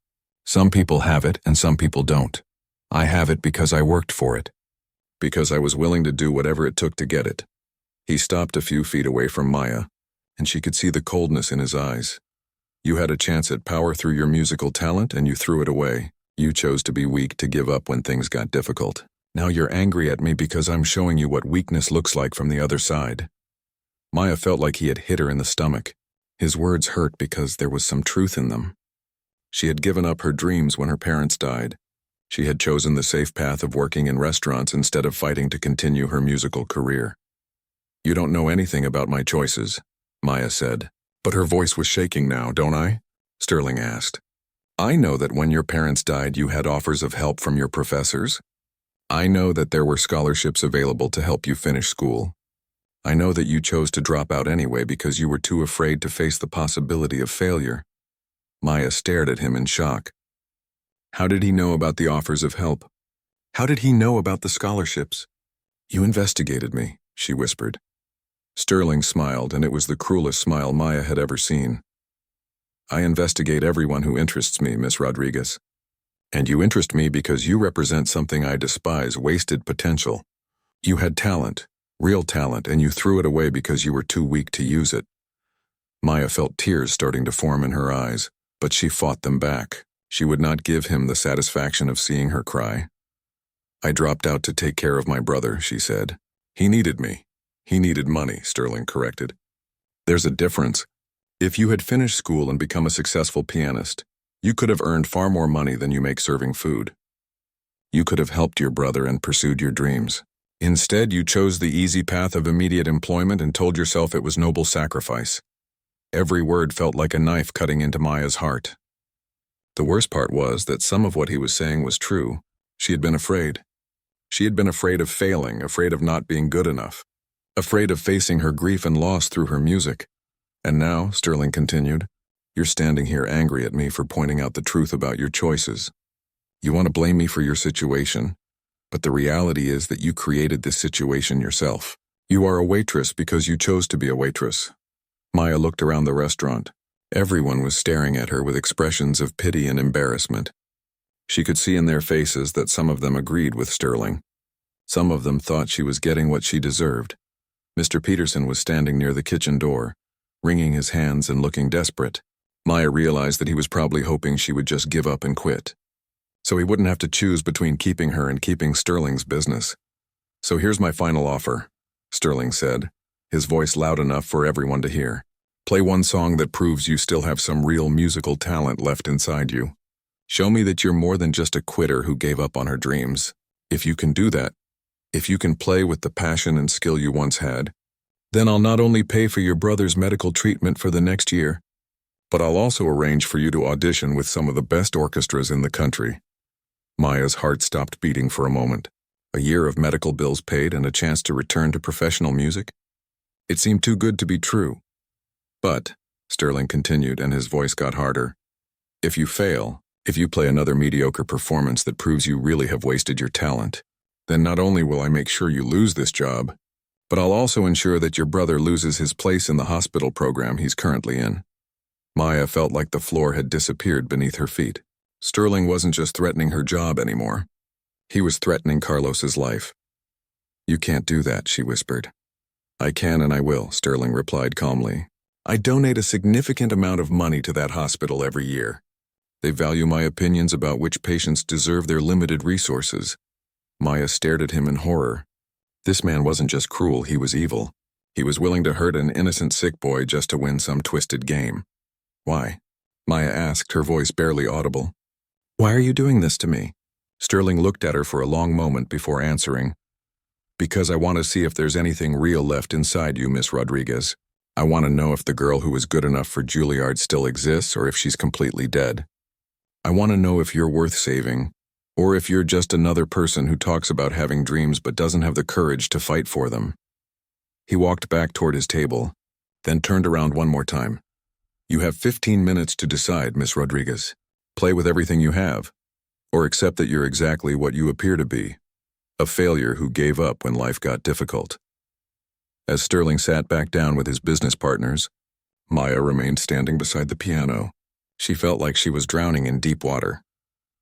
Some people have it and some people don't. I have it because I worked for it. Because I was willing to do whatever it took to get it." He stopped a few feet away from Maya, and she could see the coldness in his eyes. "You had a chance at power through your musical talent and you threw it away. You chose to be weak, to give up when things got difficult. Now you're angry at me because I'm showing you what weakness looks like from the other side." Maya felt like he had hit her in the stomach. His words hurt because there was some truth in them. She had given up her dreams when her parents died. She had chosen the safe path of working in restaurants instead of fighting to continue her musical career. "You don't know anything about my choices," Maya said. But her voice was shaking now, "Don't I?" Sterling asked. "I know that when your parents died you had offers of help from your professors. I know that there were scholarships available to help you finish school. I know that you chose to drop out anyway because you were too afraid to face the possibility of failure." Maya stared at him in shock. How did he know about the offers of help? How did he know about the scholarships? "You investigated me," she whispered. Sterling smiled, and it was the cruelest smile Maya had ever seen. "I investigate everyone who interests me, Miss Rodriguez. And you interest me because you represent something I despise: wasted potential. You had talent, real talent, and you threw it away because you were too weak to use it." Maya felt tears starting to form in her eyes, but she fought them back. She would not give him the satisfaction of seeing her cry. "I dropped out to take care of my brother," she said. "He needed me. He needed money," Sterling corrected. "There's a difference. If you had finished school and become a successful pianist, you could have earned far more money than you make serving food. You could have helped your brother and pursued your dreams. Instead, you chose the easy path of immediate employment and told yourself it was noble sacrifice." Every word felt like a knife cutting into Maya's heart. The worst part was that some of what he was saying was true. She had been afraid. She had been afraid of failing, afraid of not being good enough, afraid of facing her grief and loss through her music. "And now," Sterling continued, "you're standing here angry at me for pointing out the truth about your choices. You want to blame me for your situation, but the reality is that you created this situation yourself. You are a waitress because you chose to be a waitress." Maya looked around the restaurant. Everyone was staring at her with expressions of pity and embarrassment. She could see in their faces that some of them agreed with Sterling. Some of them thought she was getting what she deserved. Mr. Peterson was standing near the kitchen door, wringing his hands and looking desperate. Maya realized that he was probably hoping she would just give up and quit, so he wouldn't have to choose between keeping her and keeping Sterling's business. "So here's my final offer," Sterling said, his voice loud enough for everyone to hear. "Play one song that proves you still have some real musical talent left inside you. Show me that you're more than just a quitter who gave up on her dreams. If you can do that, if you can play with the passion and skill you once had, then I'll not only pay for your brother's medical treatment for the next year, but I'll also arrange for you to audition with some of the best orchestras in the country." Maya's heart stopped beating for a moment. A year of medical bills paid and a chance to return to professional music? It seemed too good to be true. "But," Sterling continued, and his voice got harder, "if you fail, if you play another mediocre performance that proves you really have wasted your talent, then not only will I make sure you lose this job, but I'll also ensure that your brother loses his place in the hospital program he's currently in." Maya felt like the floor had disappeared beneath her feet. Sterling wasn't just threatening her job anymore. He was threatening Carlos's life. "You can't do that," she whispered. "I can and I will," Sterling replied calmly. "I donate a significant amount of money to that hospital every year. They value my opinions about which patients deserve their limited resources." Maya stared at him in horror. This man wasn't just cruel, he was evil. He was willing to hurt an innocent sick boy just to win some twisted game. "Why?" Maya asked, her voice barely audible. "Why are you doing this to me?" Sterling looked at her for a long moment before answering. "Because I want to see if there's anything real left inside you, Miss Rodriguez. I want to know if the girl who was good enough for Juilliard still exists or if she's completely dead. I want to know if you're worth saving, or if you're just another person who talks about having dreams but doesn't have the courage to fight for them." He walked back toward his table, then turned around one more time. "You have 15 minutes to decide, Miss Rodriguez. Play with everything you have, or accept that you're exactly what you appear to be, a failure who gave up when life got difficult." As Sterling sat back down with his business partners, Maya remained standing beside the piano. She felt like she was drowning in deep water,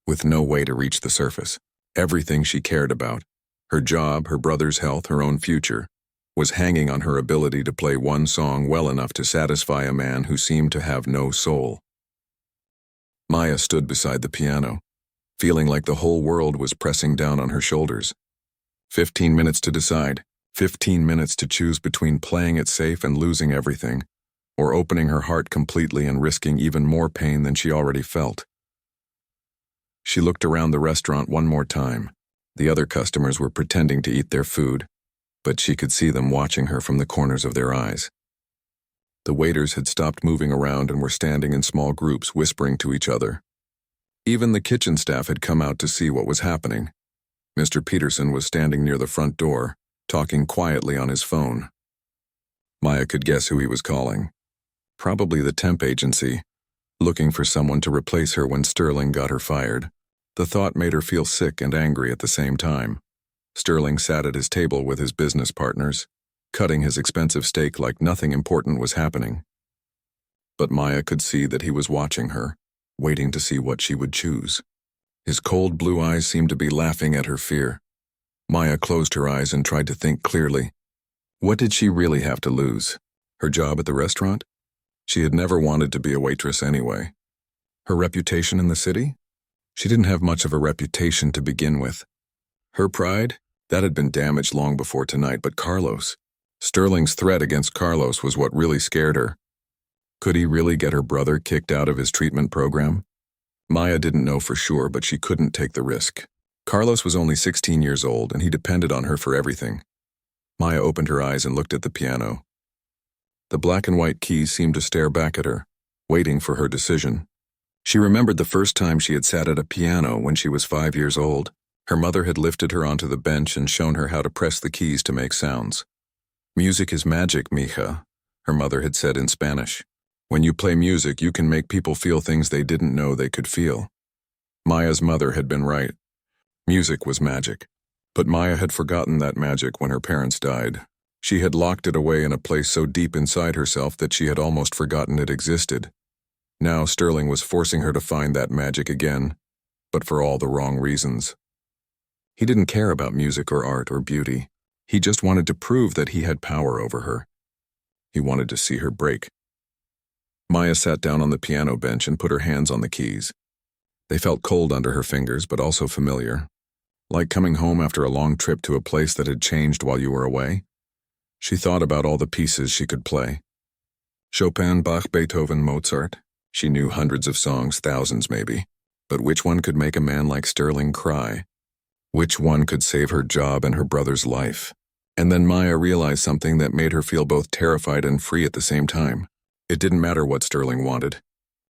with no way to reach the surface. Everything she cared about, her job, her brother's health, her own future, was hanging on her ability to play one song well enough to satisfy a man who seemed to have no soul. Maya stood beside the piano, feeling like the whole world was pressing down on her shoulders. 15 minutes to decide. 15 minutes to choose between playing it safe and losing everything, or opening her heart completely and risking even more pain than she already felt. She looked around the restaurant one more time. The other customers were pretending to eat their food, but she could see them watching her from the corners of their eyes. The waiters had stopped moving around and were standing in small groups whispering to each other. Even the kitchen staff had come out to see what was happening. Mr. Peterson was standing near the front door, talking quietly on his phone. Maya could guess who he was calling. Probably the temp agency, looking for someone to replace her when Sterling got her fired. The thought made her feel sick and angry at the same time. Sterling sat at his table with his business partners, cutting his expensive steak like nothing important was happening. But Maya could see that he was watching her, waiting to see what she would choose. His cold blue eyes seemed to be laughing at her fear. Maya closed her eyes and tried to think clearly. What did she really have to lose? Her job at the restaurant? She had never wanted to be a waitress anyway. Her reputation in the city? She didn't have much of a reputation to begin with. Her pride? That had been damaged long before tonight, but Carlos. Sterling's threat against Carlos was what really scared her. Could he really get her brother kicked out of his treatment program? Maya didn't know for sure, but she couldn't take the risk. Carlos was only 16 years old, and he depended on her for everything. Maya opened her eyes and looked at the piano. The black and white keys seemed to stare back at her, waiting for her decision. She remembered the first time she had sat at a piano when she was 5 years old. Her mother had lifted her onto the bench and shown her how to press the keys to make sounds. "Music is magic, mija," her mother had said in Spanish. "When you play music, you can make people feel things they didn't know they could feel." Maya's mother had been right. Music was magic. But Maya had forgotten that magic when her parents died. She had locked it away in a place so deep inside herself that she had almost forgotten it existed. Now Sterling was forcing her to find that magic again, but for all the wrong reasons. He didn't care about music or art or beauty. He just wanted to prove that he had power over her. He wanted to see her break. Maya sat down on the piano bench and put her hands on the keys. They felt cold under her fingers, but also familiar. Like coming home after a long trip to a place that had changed while you were away. She thought about all the pieces she could play. Chopin, Bach, Beethoven, Mozart. She knew hundreds of songs, thousands maybe. But which one could make a man like Sterling cry? Which one could save her job and her brother's life? And then Maya realized something that made her feel both terrified and free at the same time. It didn't matter what Sterling wanted.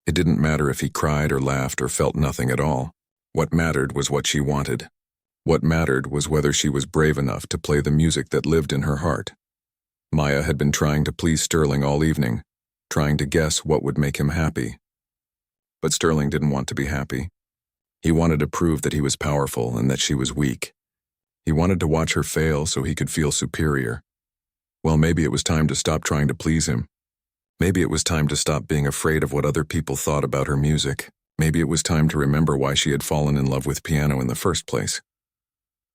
It didn't matter if he cried or laughed or felt nothing at all. What mattered was what she wanted. What mattered was whether she was brave enough to play the music that lived in her heart. Maya had been trying to please Sterling all evening, trying to guess what would make him happy. But Sterling didn't want to be happy. He wanted to prove that he was powerful and that she was weak. He wanted to watch her fail so he could feel superior. Well, maybe it was time to stop trying to please him. Maybe it was time to stop being afraid of what other people thought about her music. Maybe it was time to remember why she had fallen in love with piano in the first place.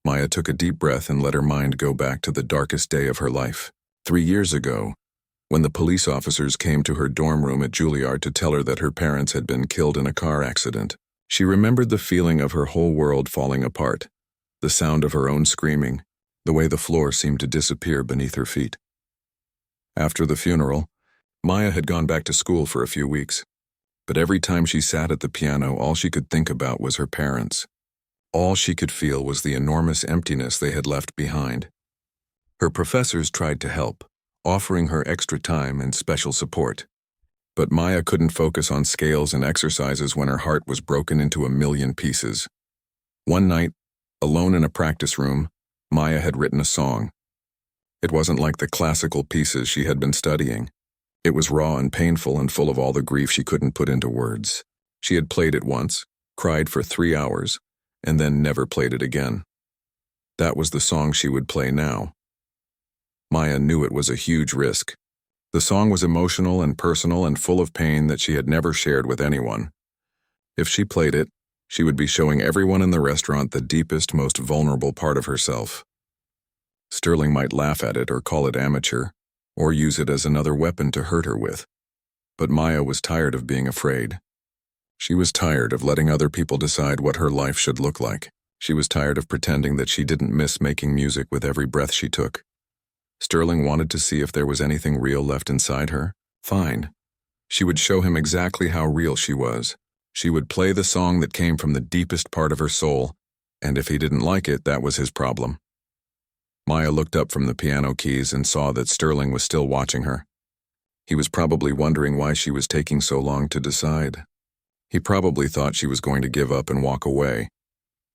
Maya took a deep breath and let her mind go back to the darkest day of her life. 3 years ago, when the police officers came to her dorm room at Juilliard to tell her that her parents had been killed in a car accident. She remembered the feeling of her whole world falling apart, the sound of her own screaming, the way the floor seemed to disappear beneath her feet. After the funeral, Maya had gone back to school for a few weeks, but every time she sat at the piano, all she could think about was her parents. All she could feel was the enormous emptiness they had left behind. Her professors tried to help, offering her extra time and special support. But Maya couldn't focus on scales and exercises when her heart was broken into a million pieces. One night, alone in a practice room, Maya had written a song. It wasn't like the classical pieces she had been studying. It was raw and painful and full of all the grief she couldn't put into words. She had played it once, cried for 3 hours, and then never played it again. That was the song she would play now. Maya knew it was a huge risk. The song was emotional and personal and full of pain that she had never shared with anyone. If she played it, she would be showing everyone in the restaurant the deepest, most vulnerable part of herself. Sterling might laugh at it or call it amateur, or use it as another weapon to hurt her with. But Maya was tired of being afraid. She was tired of letting other people decide what her life should look like. She was tired of pretending that she didn't miss making music with every breath she took. Sterling wanted to see if there was anything real left inside her. Fine. She would show him exactly how real she was. She would play the song that came from the deepest part of her soul, and if he didn't like it, that was his problem. Maya looked up from the piano keys and saw that Sterling was still watching her. He was probably wondering why she was taking so long to decide. He probably thought she was going to give up and walk away.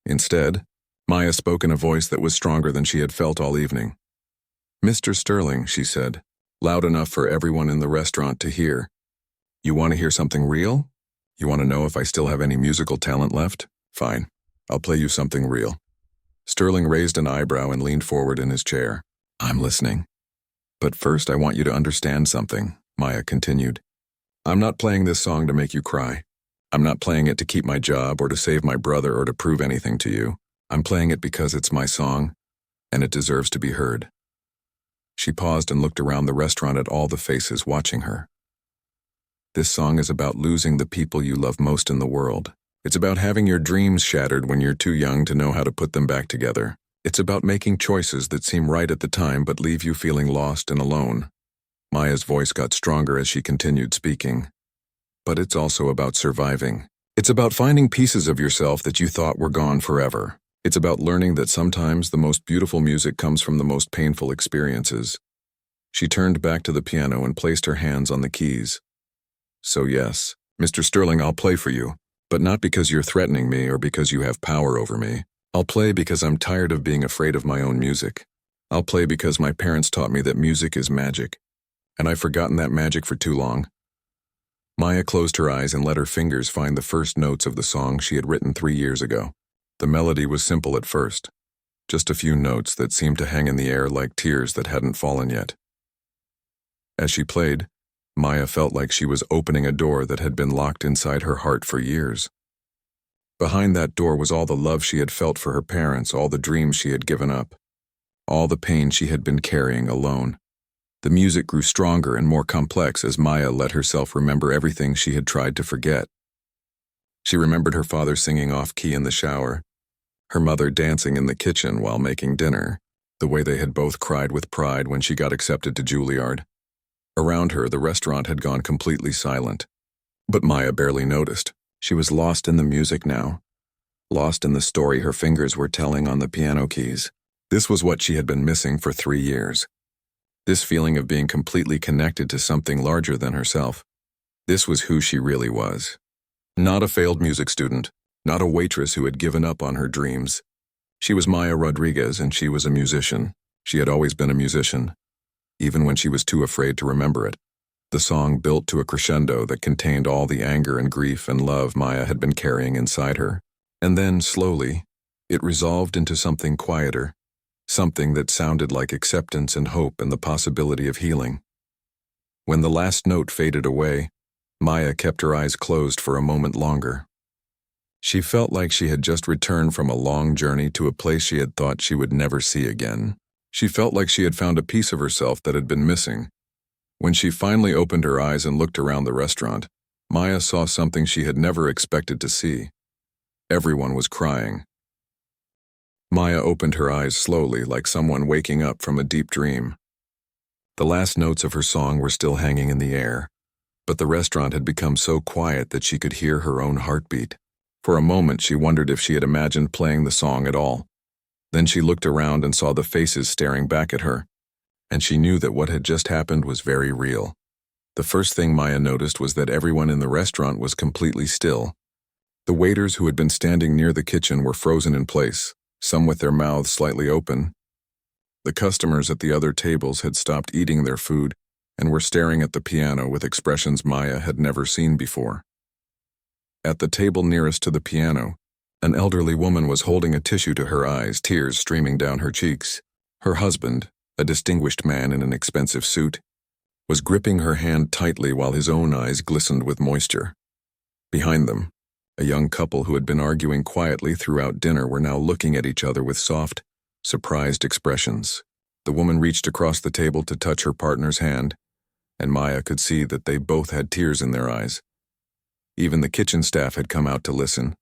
Instead, Maya spoke in a voice that was stronger than she had felt all evening. "Mr. Sterling," she said, loud enough for everyone in the restaurant to hear. "You want to hear something real? You want to know if I still have any musical talent left? Fine, I'll play you something real." Sterling raised an eyebrow and leaned forward in his chair. "I'm listening." "But first I want you to understand something," Maya continued. "I'm not playing this song to make you cry. I'm not playing it to keep my job or to save my brother or to prove anything to you. I'm playing it because it's my song, and it deserves to be heard." She paused and looked around the restaurant at all the faces watching her. "This song is about losing the people you love most in the world. It's about having your dreams shattered when you're too young to know how to put them back together. It's about making choices that seem right at the time but leave you feeling lost and alone." Maya's voice got stronger as she continued speaking. "But it's also about surviving. It's about finding pieces of yourself that you thought were gone forever. It's about learning that sometimes the most beautiful music comes from the most painful experiences." She turned back to the piano and placed her hands on the keys. "So yes, Mr. Sterling, I'll play for you, but not because you're threatening me or because you have power over me. I'll play because I'm tired of being afraid of my own music. I'll play because my parents taught me that music is magic, and I've forgotten that magic for too long." Maya closed her eyes and let her fingers find the first notes of the song she had written 3 years ago. The melody was simple at first, just a few notes that seemed to hang in the air like tears that hadn't fallen yet. As she played, Maya felt like she was opening a door that had been locked inside her heart for years. Behind that door was all the love she had felt for her parents, all the dreams she had given up, all the pain she had been carrying alone. The music grew stronger and more complex as Maya let herself remember everything she had tried to forget. She remembered her father singing off-key in the shower, her mother dancing in the kitchen while making dinner, the way they had both cried with pride when she got accepted to Juilliard. Around her, the restaurant had gone completely silent. But Maya barely noticed. She was lost in the music now, lost in the story her fingers were telling on the piano keys. This was what she had been missing for 3 years. This feeling of being completely connected to something larger than herself. This was who she really was. Not a failed music student, not a waitress who had given up on her dreams. She was Maya Rodriguez, and she was a musician. She had always been a musician, even when she was too afraid to remember it. The song built to a crescendo that contained all the anger and grief and love Maya had been carrying inside her. And then, slowly, it resolved into something quieter, something that sounded like acceptance and hope and the possibility of healing. When the last note faded away, Maya kept her eyes closed for a moment longer. She felt like she had just returned from a long journey to a place she had thought she would never see again. She felt like she had found a piece of herself that had been missing. When she finally opened her eyes and looked around the restaurant, Maya saw something she had never expected to see. Everyone was crying. Maya opened her eyes slowly, like someone waking up from a deep dream. The last notes of her song were still hanging in the air, but the restaurant had become so quiet that she could hear her own heartbeat. For a moment, she wondered if she had imagined playing the song at all. Then she looked around and saw the faces staring back at her, and she knew that what had just happened was very real. The first thing Maya noticed was that everyone in the restaurant was completely still. The waiters who had been standing near the kitchen were frozen in place, some with their mouths slightly open. The customers at the other tables had stopped eating their food and were staring at the piano with expressions Maya had never seen before. At the table nearest to the piano, an elderly woman was holding a tissue to her eyes, tears streaming down her cheeks. Her husband, a distinguished man in an expensive suit, was gripping her hand tightly while his own eyes glistened with moisture. Behind them, a young couple who had been arguing quietly throughout dinner were now looking at each other with soft, surprised expressions. The woman reached across the table to touch her partner's hand, and Maya could see that they both had tears in their eyes. Even the kitchen staff had come out to listen.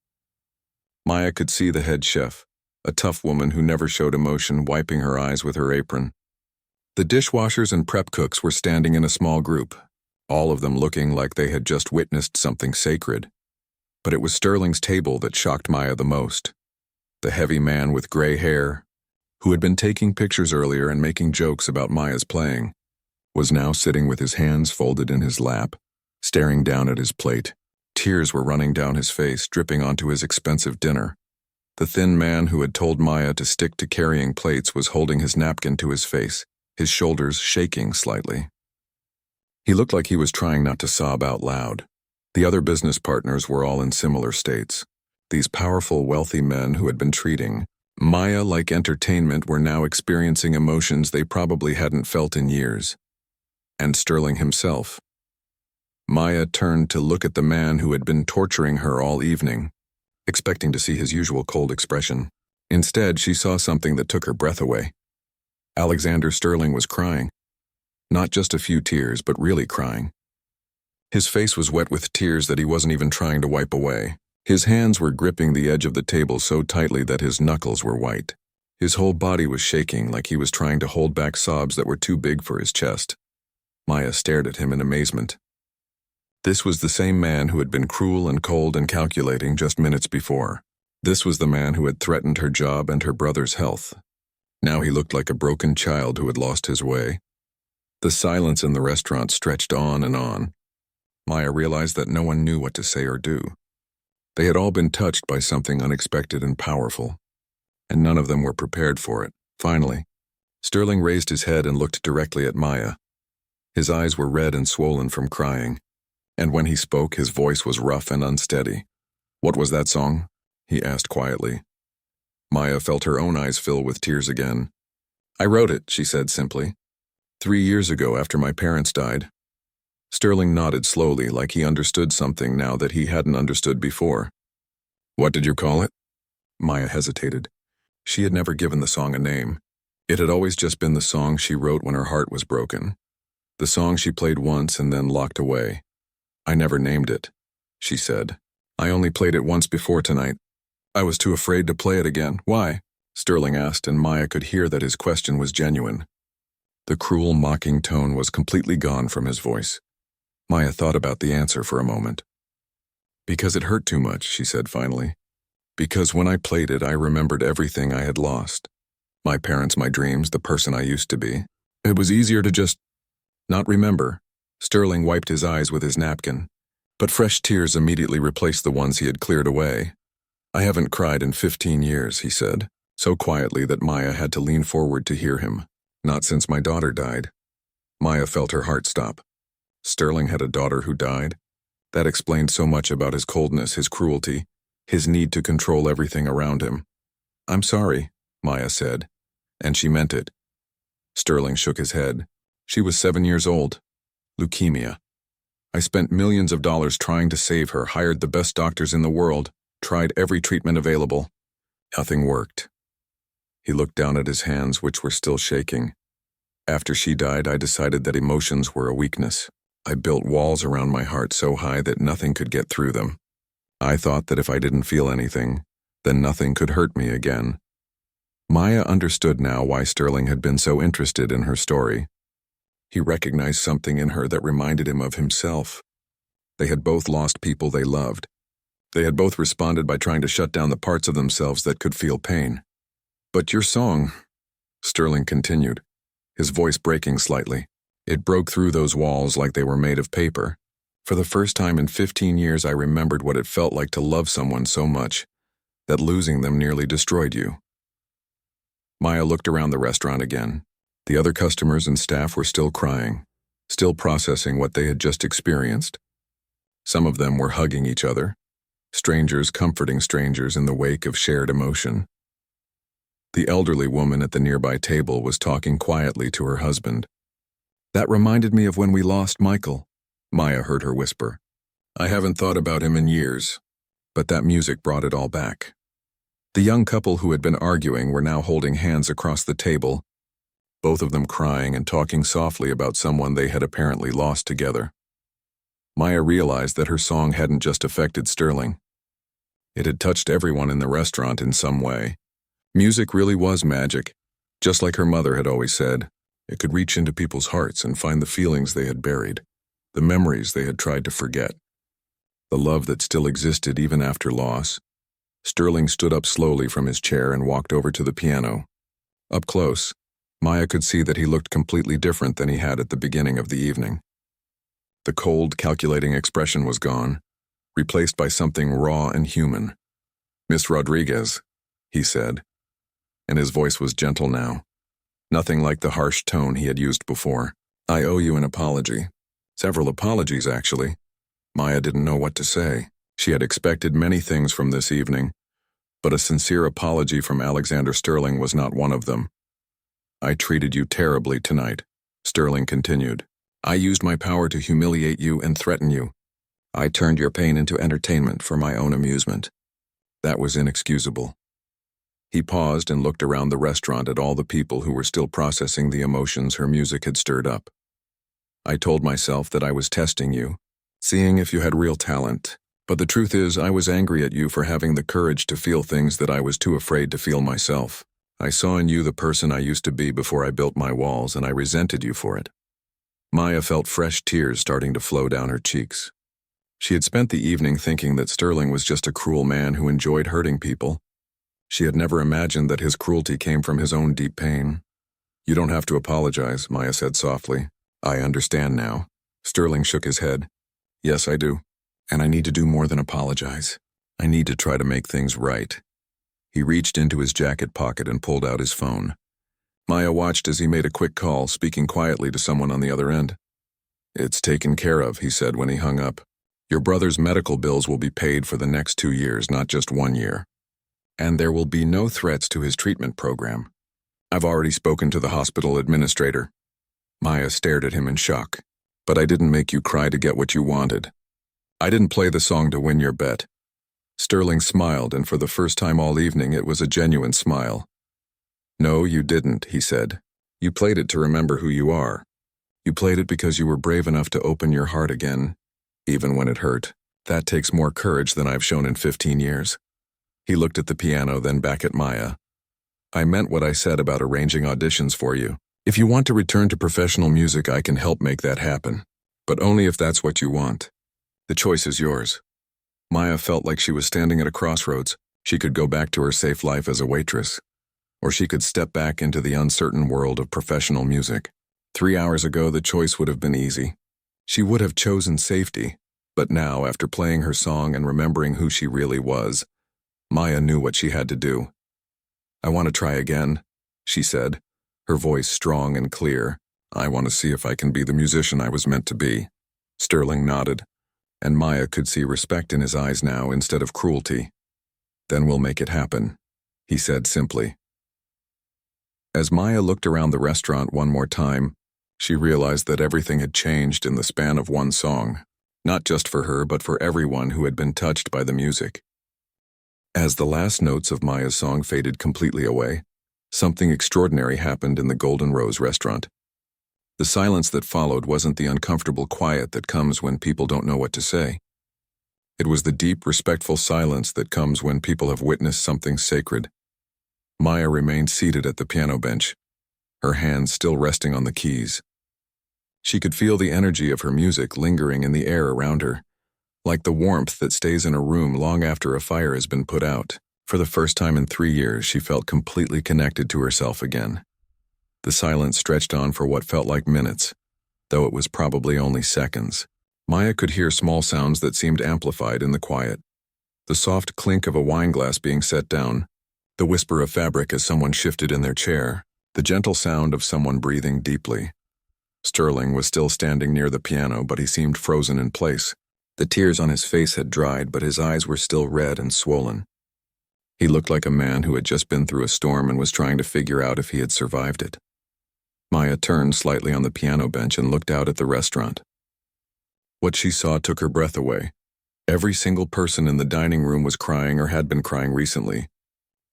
Maya could see the head chef, a tough woman who never showed emotion, wiping her eyes with her apron. The dishwashers and prep cooks were standing in a small group, all of them looking like they had just witnessed something sacred. But it was Sterling's table that shocked Maya the most. The heavy man with gray hair, who had been taking pictures earlier and making jokes about Maya's playing, was now sitting with his hands folded in his lap, staring down at his plate. Tears were running down his face, dripping onto his expensive dinner. The thin man who had told Maya to stick to carrying plates was holding his napkin to his face, his shoulders shaking slightly. He looked like he was trying not to sob out loud. The other business partners were all in similar states. These powerful, wealthy men who had been treating Maya like entertainment were now experiencing emotions they probably hadn't felt in years. And Sterling himself. Maya turned to look at the man who had been torturing her all evening, expecting to see his usual cold expression. Instead, she saw something that took her breath away. Alexander Sterling was crying. Not just a few tears, but really crying. His face was wet with tears that he wasn't even trying to wipe away. His hands were gripping the edge of the table so tightly that his knuckles were white. His whole body was shaking like he was trying to hold back sobs that were too big for his chest. Maya stared at him in amazement. This was the same man who had been cruel and cold and calculating just minutes before. This was the man who had threatened her job and her brother's health. Now he looked like a broken child who had lost his way. The silence in the restaurant stretched on and on. Maya realized that no one knew what to say or do. They had all been touched by something unexpected and powerful, and none of them were prepared for it. Finally, Sterling raised his head and looked directly at Maya. His eyes were red and swollen from crying, and when he spoke, his voice was rough and unsteady. "What was that song?" he asked quietly. Maya felt her own eyes fill with tears again. "I wrote it," she said simply. 3 years ago after my parents died." Sterling nodded slowly, like he understood something now that he hadn't understood before. "What did you call it?" Maya hesitated. She had never given the song a name. It had always just been the song she wrote when her heart was broken. The song she played once and then locked away. "I never named it," she said. "I only played it once before tonight. I was too afraid to play it again." "Why?" Sterling asked, and Maya could hear that his question was genuine. The cruel, mocking tone was completely gone from his voice. Maya thought about the answer for a moment. "Because it hurt too much," she said finally. "Because when I played it, I remembered everything I had lost. My parents, my dreams, the person I used to be. It was easier to just not remember." Sterling wiped his eyes with his napkin, but fresh tears immediately replaced the ones he had cleared away. "I haven't cried in 15 years, he said, so quietly that Maya had to lean forward to hear him. "Not since my daughter died." Maya felt her heart stop. Sterling had a daughter who died? That explained so much about his coldness, his cruelty, his need to control everything around him. "I'm sorry," Maya said, and she meant it. Sterling shook his head. "She was 7 years old. Leukemia. I spent millions of dollars trying to save her, hired the best doctors in the world, tried every treatment available. Nothing worked." He looked down at his hands, which were still shaking. "After she died, I decided that emotions were a weakness. I built walls around my heart so high that nothing could get through them. I thought that if I didn't feel anything, then nothing could hurt me again." Maya understood now why Sterling had been so interested in her story. He recognized something in her that reminded him of himself. They had both lost people they loved. They had both responded by trying to shut down the parts of themselves that could feel pain. "But your song," Sterling continued, his voice breaking slightly. It broke through those walls like they were made of paper. For the first time in 15 years, I remembered what it felt like to love someone so much that losing them nearly destroyed you. Maya looked around the restaurant again. The other customers and staff were still crying, still processing what they had just experienced. Some of them were hugging each other, strangers comforting strangers in the wake of shared emotion. The elderly woman at the nearby table was talking quietly to her husband. "That reminded me of when we lost Michael," Maya heard her whisper. "I haven't thought about him in years, but that music brought it all back." The young couple who had been arguing were now holding hands across the table, both of them crying and talking softly about someone they had apparently lost together. Maya realized that her song hadn't just affected Sterling. It had touched everyone in the restaurant in some way. Music really was magic. Just like her mother had always said, it could reach into people's hearts and find the feelings they had buried, the memories they had tried to forget, the love that still existed even after loss. Sterling stood up slowly from his chair and walked over to the piano. Up close, Maya could see that he looked completely different than he had at the beginning of the evening. The cold, calculating expression was gone, replaced by something raw and human. "Miss Rodriguez," he said, and his voice was gentle now, nothing like the harsh tone he had used before. "I owe you an apology. Several apologies, actually." Maya didn't know what to say. She had expected many things from this evening, but a sincere apology from Alexander Sterling was not one of them. "I treated you terribly tonight," Sterling continued. "I used my power to humiliate you and threaten you. I turned your pain into entertainment for my own amusement. That was inexcusable." He paused and looked around the restaurant at all the people who were still processing the emotions her music had stirred up. "I told myself that I was testing you, seeing if you had real talent. But the truth is, I was angry at you for having the courage to feel things that I was too afraid to feel myself. I saw in you the person I used to be before I built my walls, and I resented you for it." Maya felt fresh tears starting to flow down her cheeks. She had spent the evening thinking that Sterling was just a cruel man who enjoyed hurting people. She had never imagined that his cruelty came from his own deep pain. "You don't have to apologize," Maya said softly. "I understand now." Sterling shook his head. "Yes, I do. And I need to do more than apologize. I need to try to make things right." He reached into his jacket pocket and pulled out his phone. Maya watched as he made a quick call, speaking quietly to someone on the other end. "It's taken care of," he said when he hung up. "Your brother's medical bills will be paid for the next 2 years, not just 1 year. And there will be no threats to his treatment program. I've already spoken to the hospital administrator." Maya stared at him in shock. "But I didn't make you cry to get what you wanted. I didn't play the song to win your bet." Sterling smiled, and for the first time all evening it was a genuine smile. "No, you didn't," he said. "You played it to remember who you are. You played it because you were brave enough to open your heart again, even when it hurt. That takes more courage than I've shown in 15 years. He looked at the piano, then back at Maya. "I meant what I said about arranging auditions for you. If you want to return to professional music, I can help make that happen. But only if that's what you want. The choice is yours." Maya felt like she was standing at a crossroads. She could go back to her safe life as a waitress, or she could step back into the uncertain world of professional music. 3 hours ago, the choice would have been easy. She would have chosen safety, but now, after playing her song and remembering who she really was, Maya knew what she had to do. "I want to try again," she said, her voice strong and clear. "I want to see if I can be the musician I was meant to be." Sterling nodded, and Maya could see respect in his eyes now instead of cruelty. "Then we'll make it happen," he said simply. As Maya looked around the restaurant one more time, she realized that everything had changed in the span of one song, not just for her but for everyone who had been touched by the music. As the last notes of Maya's song faded completely away, something extraordinary happened in the Golden Rose restaurant. The silence that followed wasn't the uncomfortable quiet that comes when people don't know what to say. It was the deep, respectful silence that comes when people have witnessed something sacred. Maya remained seated at the piano bench, her hands still resting on the keys. She could feel the energy of her music lingering in the air around her, like the warmth that stays in a room long after a fire has been put out. For the first time in 3 years, she felt completely connected to herself again. The silence stretched on for what felt like minutes, though it was probably only seconds. Maya could hear small sounds that seemed amplified in the quiet. The soft clink of a wine glass being set down, the whisper of fabric as someone shifted in their chair, the gentle sound of someone breathing deeply. Sterling was still standing near the piano, but he seemed frozen in place. The tears on his face had dried, but his eyes were still red and swollen. He looked like a man who had just been through a storm and was trying to figure out if he had survived it. Maya turned slightly on the piano bench and looked out at the restaurant. What she saw took her breath away. Every single person in the dining room was crying or had been crying recently,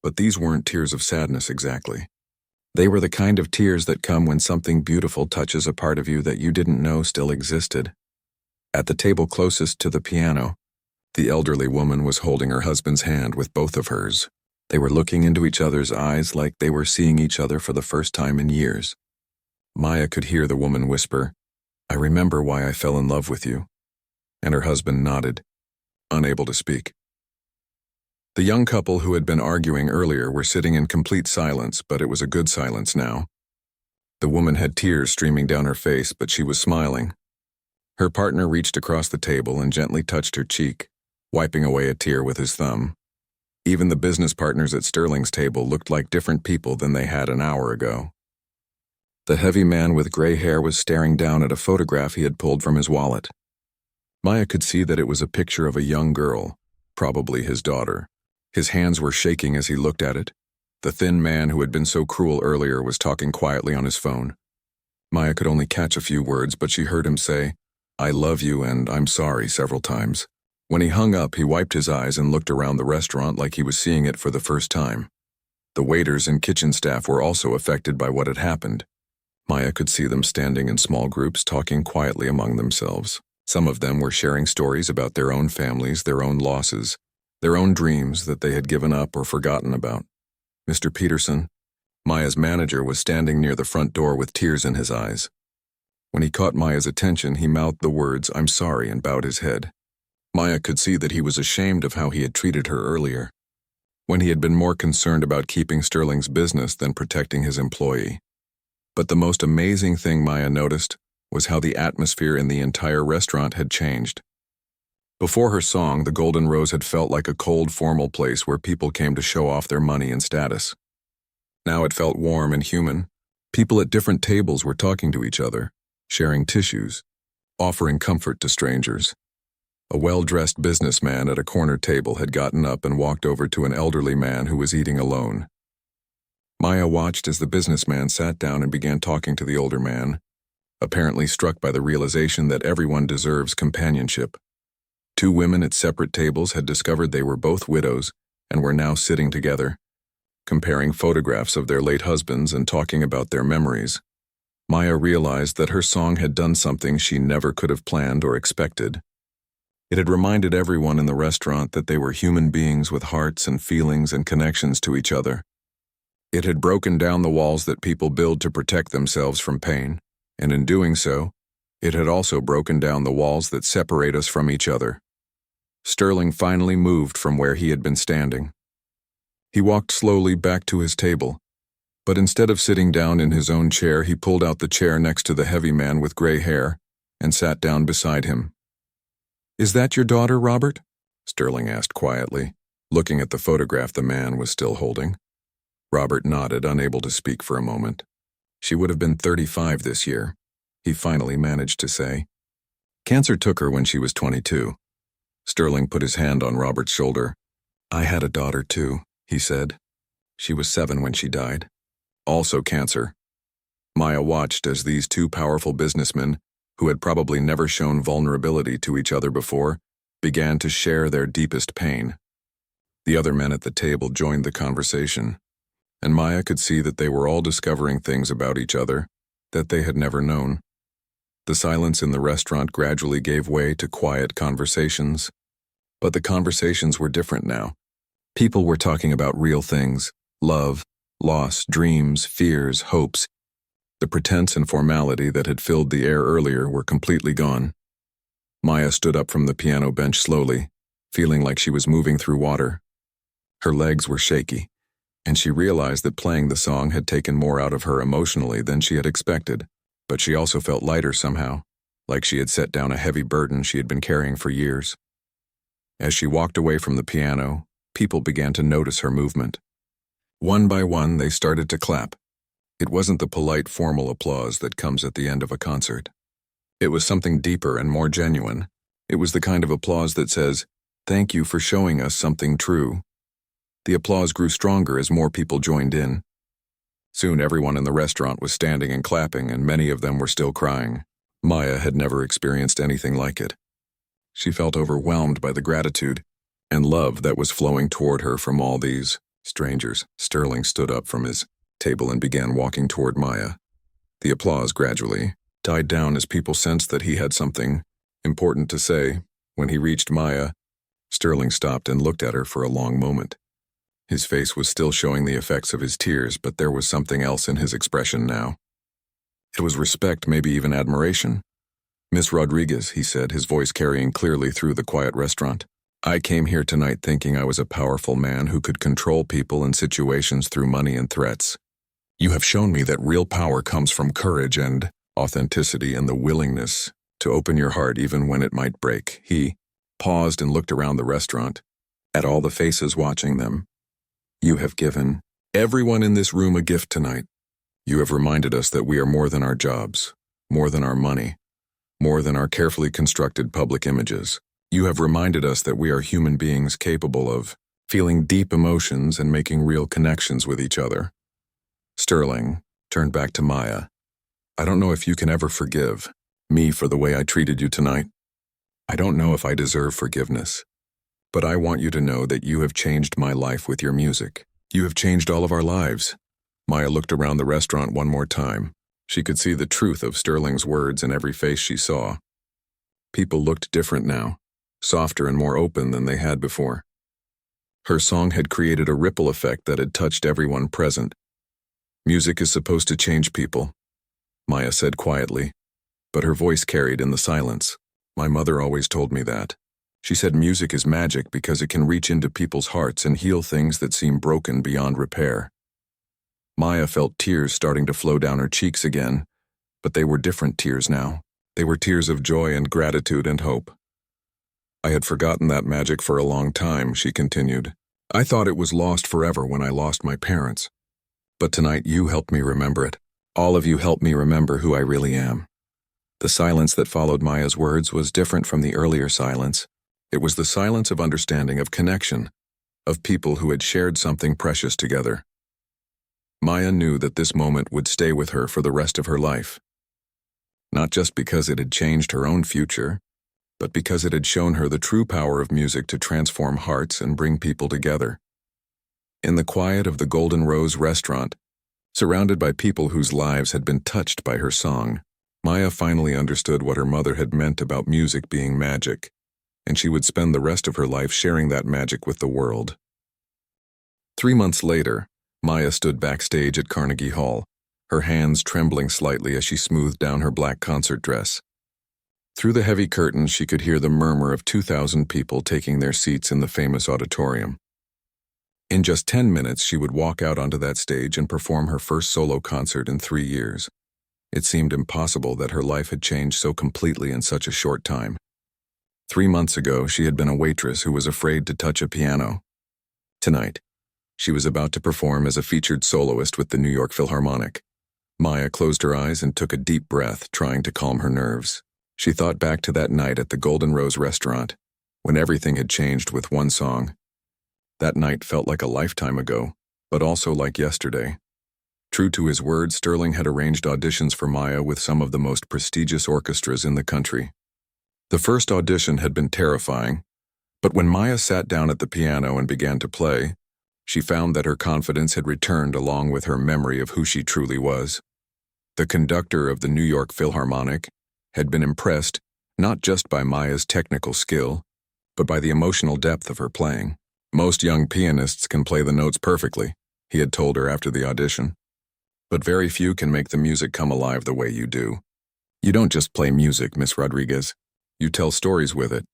but these weren't tears of sadness exactly. They were the kind of tears that come when something beautiful touches a part of you that you didn't know still existed. At the table closest to the piano, the elderly woman was holding her husband's hand with both of hers. They were looking into each other's eyes like they were seeing each other for the first time in years. Maya could hear the woman whisper, "I remember why I fell in love with you," and her husband nodded, unable to speak. The young couple who had been arguing earlier were sitting in complete silence, but it was a good silence now. The woman had tears streaming down her face, but she was smiling. Her partner reached across the table and gently touched her cheek, wiping away a tear with his thumb. Even the business partners at Sterling's table looked like different people than they had an hour ago. The heavy man with gray hair was staring down at a photograph he had pulled from his wallet. Maya could see that it was a picture of a young girl, probably his daughter. His hands were shaking as he looked at it. The thin man who had been so cruel earlier was talking quietly on his phone. Maya could only catch a few words, but she heard him say, "I love you and I'm sorry," several times. When he hung up, he wiped his eyes and looked around the restaurant like he was seeing it for the first time. The waiters and kitchen staff were also affected by what had happened. Maya could see them standing in small groups talking quietly among themselves. Some of them were sharing stories about their own families, their own losses, their own dreams that they had given up or forgotten about. Mr. Peterson, Maya's manager, was standing near the front door with tears in his eyes. When he caught Maya's attention, he mouthed the words, "I'm sorry," and bowed his head. Maya could see that he was ashamed of how he had treated her earlier, when he had been more concerned about keeping Sterling's business than protecting his employee. But the most amazing thing Maya noticed was how the atmosphere in the entire restaurant had changed. Before her song, the Golden Rose had felt like a cold, formal place where people came to show off their money and status. Now it felt warm and human. People at different tables were talking to each other, sharing tissues, offering comfort to strangers. A well-dressed businessman at a corner table had gotten up and walked over to an elderly man who was eating alone. Maya watched as the businessman sat down and began talking to the older man, apparently struck by the realization that everyone deserves companionship. Two women at separate tables had discovered they were both widows and were now sitting together, comparing photographs of their late husbands and talking about their memories. Maya realized that her song had done something she never could have planned or expected. It had reminded everyone in the restaurant that they were human beings with hearts and feelings and connections to each other. It had broken down the walls that people build to protect themselves from pain, and in doing so, it had also broken down the walls that separate us from each other. Sterling finally moved from where he had been standing. He walked slowly back to his table, but instead of sitting down in his own chair, he pulled out the chair next to the heavy man with gray hair and sat down beside him. "Is that your daughter, Robert?" Sterling asked quietly, looking at the photograph the man was still holding. Robert nodded, unable to speak for a moment. "She would have been 35 this year," he finally managed to say. "Cancer took her when she was 22. Sterling put his hand on Robert's shoulder. "I had a daughter too," he said. "She was 7 when she died. Also cancer." Maya watched as these two powerful businessmen, who had probably never shown vulnerability to each other before, began to share their deepest pain. The other men at the table joined the conversation, and Maya could see that they were all discovering things about each other that they had never known. The silence in the restaurant gradually gave way to quiet conversations. But the conversations were different now. People were talking about real things: love, loss, dreams, fears, hopes. The pretense and formality that had filled the air earlier were completely gone. Maya stood up from the piano bench slowly, feeling like she was moving through water. Her legs were shaky, and she realized that playing the song had taken more out of her emotionally than she had expected. But she also felt lighter somehow, like she had set down a heavy burden she had been carrying for years. As she walked away from the piano, people began to notice her movement. One by one, they started to clap. It wasn't the polite, formal applause that comes at the end of a concert. It was something deeper and more genuine. It was the kind of applause that says, "Thank you for showing us something true." The applause grew stronger as more people joined in. Soon everyone in the restaurant was standing and clapping, and many of them were still crying. Maya had never experienced anything like it. She felt overwhelmed by the gratitude and love that was flowing toward her from all these strangers. Sterling stood up from his table and began walking toward Maya. The applause gradually died down as people sensed that he had something important to say. When he reached Maya, Sterling stopped and looked at her for a long moment. His face was still showing the effects of his tears, but there was something else in his expression now. It was respect, maybe even admiration. "Miss Rodriguez," he said, his voice carrying clearly through the quiet restaurant. "I came here tonight thinking I was a powerful man who could control people and situations through money and threats. You have shown me that real power comes from courage and authenticity and the willingness to open your heart even when it might break." He paused and looked around the restaurant, at all the faces watching them. "You have given everyone in this room a gift tonight. You have reminded us that we are more than our jobs, more than our money, more than our carefully constructed public images. You have reminded us that we are human beings capable of feeling deep emotions and making real connections with each other." Sterling turned back to Maya. "I don't know if you can ever forgive me for the way I treated you tonight. I don't know if I deserve forgiveness. But I want you to know that you have changed my life with your music. You have changed all of our lives." Maya looked around the restaurant one more time. She could see the truth of Sterling's words in every face she saw. People looked different now, softer and more open than they had before. Her song had created a ripple effect that had touched everyone present. "Music is supposed to change people," Maya said quietly, but her voice carried in the silence. "My mother always told me that. She said music is magic because it can reach into people's hearts and heal things that seem broken beyond repair." Maya felt tears starting to flow down her cheeks again, but they were different tears now. They were tears of joy and gratitude and hope. "I had forgotten that magic for a long time," she continued. "I thought it was lost forever when I lost my parents. But tonight you helped me remember it. All of you helped me remember who I really am." The silence that followed Maya's words was different from the earlier silence. It was the silence of understanding, of connection, of people who had shared something precious together. Maya knew that this moment would stay with her for the rest of her life. Not just because it had changed her own future, but because it had shown her the true power of music to transform hearts and bring people together. In the quiet of the Golden Rose restaurant, surrounded by people whose lives had been touched by her song, Maya finally understood what her mother had meant about music being magic, and she would spend the rest of her life sharing that magic with the world. 3 months later, Maya stood backstage at Carnegie Hall, her hands trembling slightly as she smoothed down her black concert dress. Through the heavy curtains, she could hear the murmur of 2,000 people taking their seats in the famous auditorium. In just 10 minutes, she would walk out onto that stage and perform her first solo concert in 3 years. It seemed impossible that her life had changed so completely in such a short time. 3 months ago, she had been a waitress who was afraid to touch a piano. Tonight, she was about to perform as a featured soloist with the New York Philharmonic. Maya closed her eyes and took a deep breath, trying to calm her nerves. She thought back to that night at the Golden Rose restaurant, when everything had changed with one song. That night felt like a lifetime ago, but also like yesterday. True to his word, Sterling had arranged auditions for Maya with some of the most prestigious orchestras in the country. The first audition had been terrifying, but when Maya sat down at the piano and began to play, she found that her confidence had returned along with her memory of who she truly was. The conductor of the New York Philharmonic had been impressed not just by Maya's technical skill, but by the emotional depth of her playing. "Most young pianists can play the notes perfectly," he had told her after the audition. "But very few can make the music come alive the way you do. You don't just play music, Miss Rodriguez. You tell stories with it."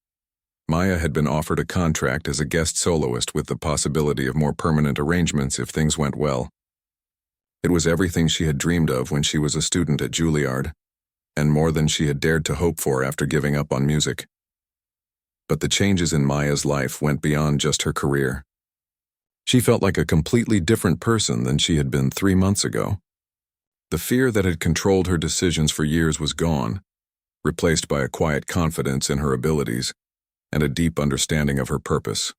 Maya had been offered a contract as a guest soloist with the possibility of more permanent arrangements if things went well. It was everything she had dreamed of when she was a student at Juilliard, and more than she had dared to hope for after giving up on music. But the changes in Maya's life went beyond just her career. She felt like a completely different person than she had been 3 months ago. The fear that had controlled her decisions for years was gone, replaced by a quiet confidence in her abilities and a deep understanding of her purpose.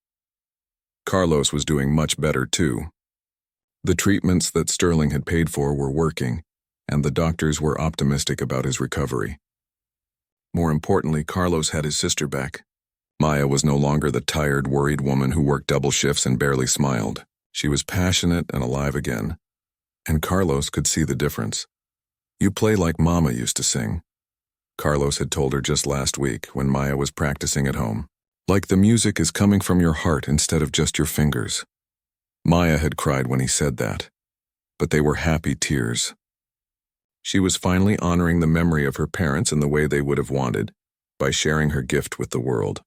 Carlos was doing much better too. The treatments that Sterling had paid for were working, and the doctors were optimistic about his recovery. More importantly, Carlos had his sister back. Maya was no longer the tired, worried woman who worked double shifts and barely smiled. She was passionate and alive again, and Carlos could see the difference. "You play like Mama used to sing," Carlos had told her just last week when Maya was practicing at home. "Like the music is coming from your heart instead of just your fingers." Maya had cried when he said that, but they were happy tears. She was finally honoring the memory of her parents in the way they would have wanted, by sharing her gift with the world.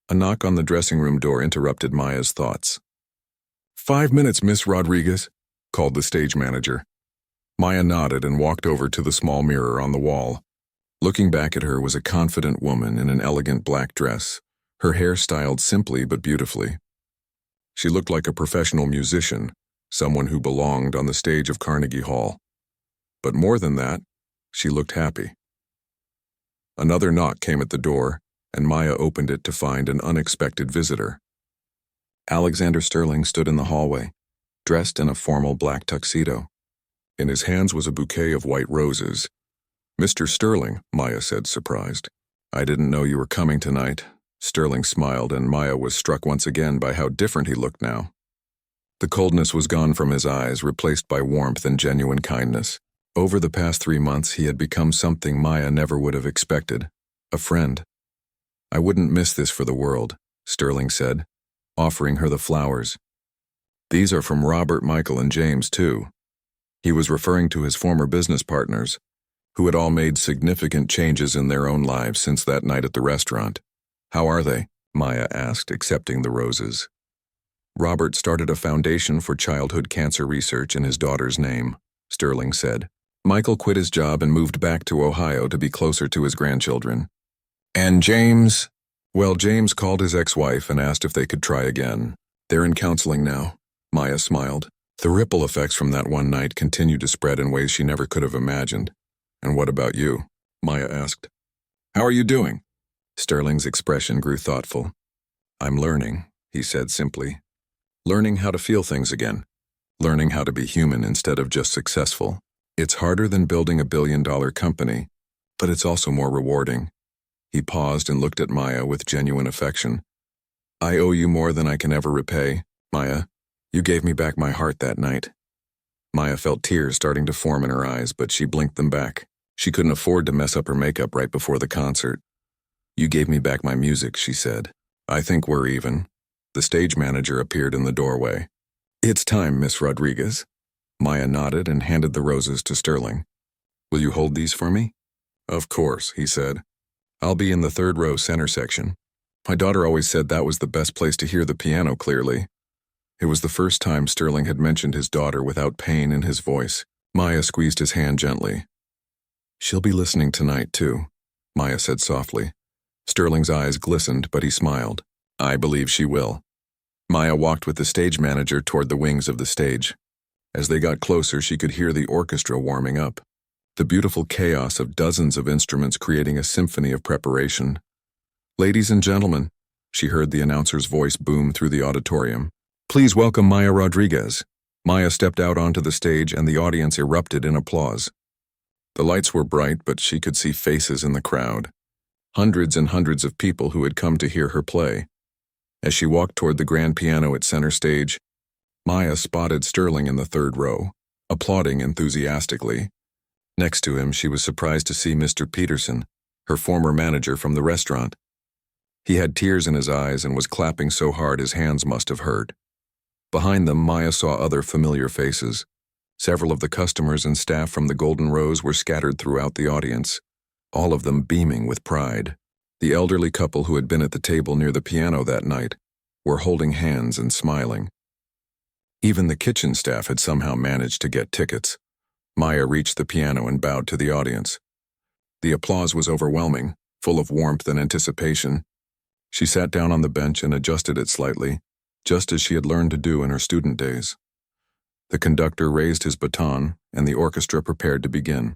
A knock on the dressing room door interrupted Maya's thoughts. "5 minutes, Miss Rodriguez," called the stage manager. Maya nodded and walked over to the small mirror on the wall. Looking back at her was a confident woman in an elegant black dress, her hair styled simply but beautifully. She looked like a professional musician, someone who belonged on the stage of Carnegie Hall. But more than that, she looked happy. Another knock came at the door, and Maya opened it to find an unexpected visitor. Alexander Sterling stood in the hallway, dressed in a formal black tuxedo. In his hands was a bouquet of white roses. "Mr. Sterling," Maya said, surprised. "I didn't know you were coming tonight." Sterling smiled, and Maya was struck once again by how different he looked now. The coldness was gone from his eyes, replaced by warmth and genuine kindness. Over the past 3 months, he had become something Maya never would have expected, a friend. "I wouldn't miss this for the world," Sterling said, offering her the flowers. "These are from Robert, Michael, and James, too." He was referring to his former business partners, who had all made significant changes in their own lives since that night at the restaurant. "How are they?" Maya asked, accepting the roses. "Robert started a foundation for childhood cancer research in his daughter's name," Sterling said. "Michael quit his job and moved back to Ohio to be closer to his grandchildren. And James? Well, James called his ex-wife and asked if they could try again. They're in counseling now." Maya smiled. The ripple effects from that one night continued to spread in ways she never could have imagined. "And what about you?" Maya asked. "How are you doing?" Sterling's expression grew thoughtful. "I'm learning," he said simply. "Learning how to feel things again. Learning how to be human instead of just successful. It's harder than building a billion-dollar company, but it's also more rewarding." He paused and looked at Maya with genuine affection. "I owe you more than I can ever repay, Maya. You gave me back my heart that night." Maya felt tears starting to form in her eyes, but she blinked them back. She couldn't afford to mess up her makeup right before the concert. "You gave me back my music," she said. "I think we're even." The stage manager appeared in the doorway. "It's time, Miss Rodriguez." Maya nodded and handed the roses to Sterling. "Will you hold these for me?" "Of course," he said. "I'll be in the 3rd row center section. My daughter always said that was the best place to hear the piano clearly." It was the first time Sterling had mentioned his daughter without pain in his voice. Maya squeezed his hand gently. "She'll be listening tonight, too," Maya said softly. Sterling's eyes glistened, but he smiled. "I believe she will." Maya walked with the stage manager toward the wings of the stage. As they got closer, she could hear the orchestra warming up, the beautiful chaos of dozens of instruments creating a symphony of preparation. "Ladies and gentlemen," she heard the announcer's voice boom through the auditorium. "Please welcome Maya Rodriguez." Maya stepped out onto the stage and the audience erupted in applause. The lights were bright, but she could see faces in the crowd. Hundreds and hundreds of people who had come to hear her play. As she walked toward the grand piano at center stage, Maya spotted Sterling in the 3rd row, applauding enthusiastically. Next to him, she was surprised to see Mr. Peterson, her former manager from the restaurant. He had tears in his eyes and was clapping so hard his hands must have hurt. Behind them, Maya saw other familiar faces. Several of the customers and staff from the Golden Rose were scattered throughout the audience, all of them beaming with pride. The elderly couple who had been at the table near the piano that night were holding hands and smiling. Even the kitchen staff had somehow managed to get tickets. Maya reached the piano and bowed to the audience. The applause was overwhelming, full of warmth and anticipation. She sat down on the bench and adjusted it slightly, just as she had learned to do in her student days. The conductor raised his baton, and the orchestra prepared to begin.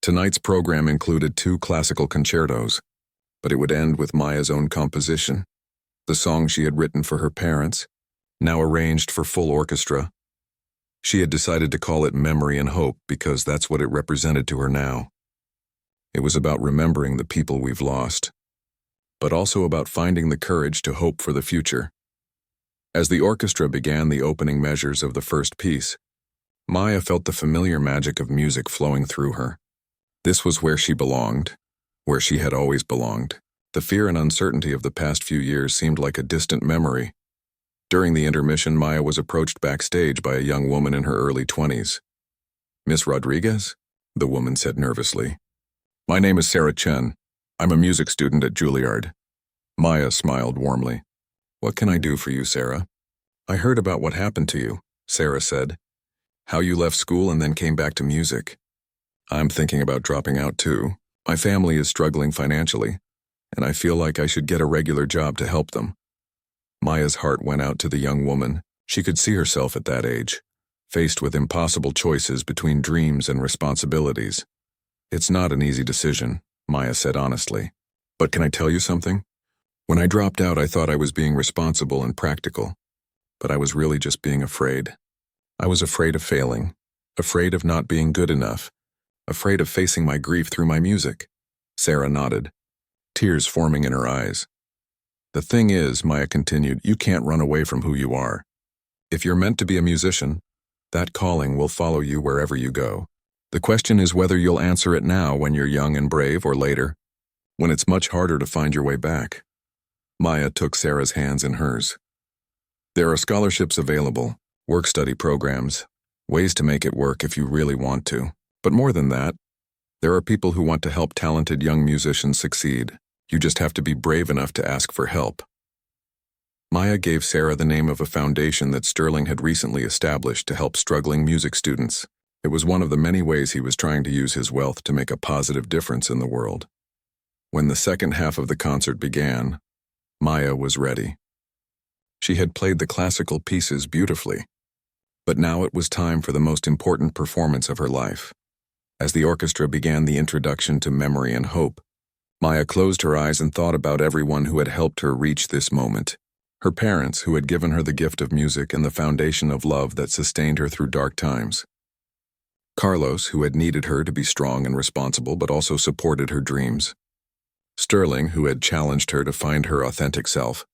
Tonight's program included 2 classical concertos, but it would end with Maya's own composition, the song she had written for her parents, now arranged for full orchestra. She had decided to call it Memory and Hope because that's what it represented to her now. It was about remembering the people we've lost, but also about finding the courage to hope for the future. As the orchestra began the opening measures of the first piece, Maya felt the familiar magic of music flowing through her. This was where she belonged, where she had always belonged. The fear and uncertainty of the past few years seemed like a distant memory. During the intermission, Maya was approached backstage by a young woman in her early 20s. "Miss Rodriguez?" the woman said nervously. "My name is Sarah Chen. I'm a music student at Juilliard." Maya smiled warmly. "What can I do for you, Sarah?" "I heard about what happened to you," Sarah said. "How you left school and then came back to music. I'm thinking about dropping out too. My family is struggling financially, and I feel like I should get a regular job to help them." Maya's heart went out to the young woman. She could see herself at that age, faced with impossible choices between dreams and responsibilities. "It's not an easy decision," Maya said honestly. "But can I tell you something? When I dropped out, I thought I was being responsible and practical, but I was really just being afraid. I was afraid of failing, afraid of not being good enough, afraid of facing my grief through my music." Sarah nodded, tears forming in her eyes. "The thing is," Maya continued, "you can't run away from who you are. If you're meant to be a musician, that calling will follow you wherever you go. The question is whether you'll answer it now when you're young and brave or later, when it's much harder to find your way back." Maya took Sarah's hands in hers. "There are scholarships available, work-study programs, ways to make it work if you really want to. But more than that, there are people who want to help talented young musicians succeed. You just have to be brave enough to ask for help." Maya gave Sarah the name of a foundation that Sterling had recently established to help struggling music students. It was one of the many ways he was trying to use his wealth to make a positive difference in the world. When the second half of the concert began, Maya was ready. She had played the classical pieces beautifully, but now it was time for the most important performance of her life. As the orchestra began the introduction to Memory and Hope, Maya closed her eyes and thought about everyone who had helped her reach this moment. Her parents, who had given her the gift of music and the foundation of love that sustained her through dark times. Carlos, who had needed her to be strong and responsible but also supported her dreams. Sterling, who had challenged her to find her authentic self.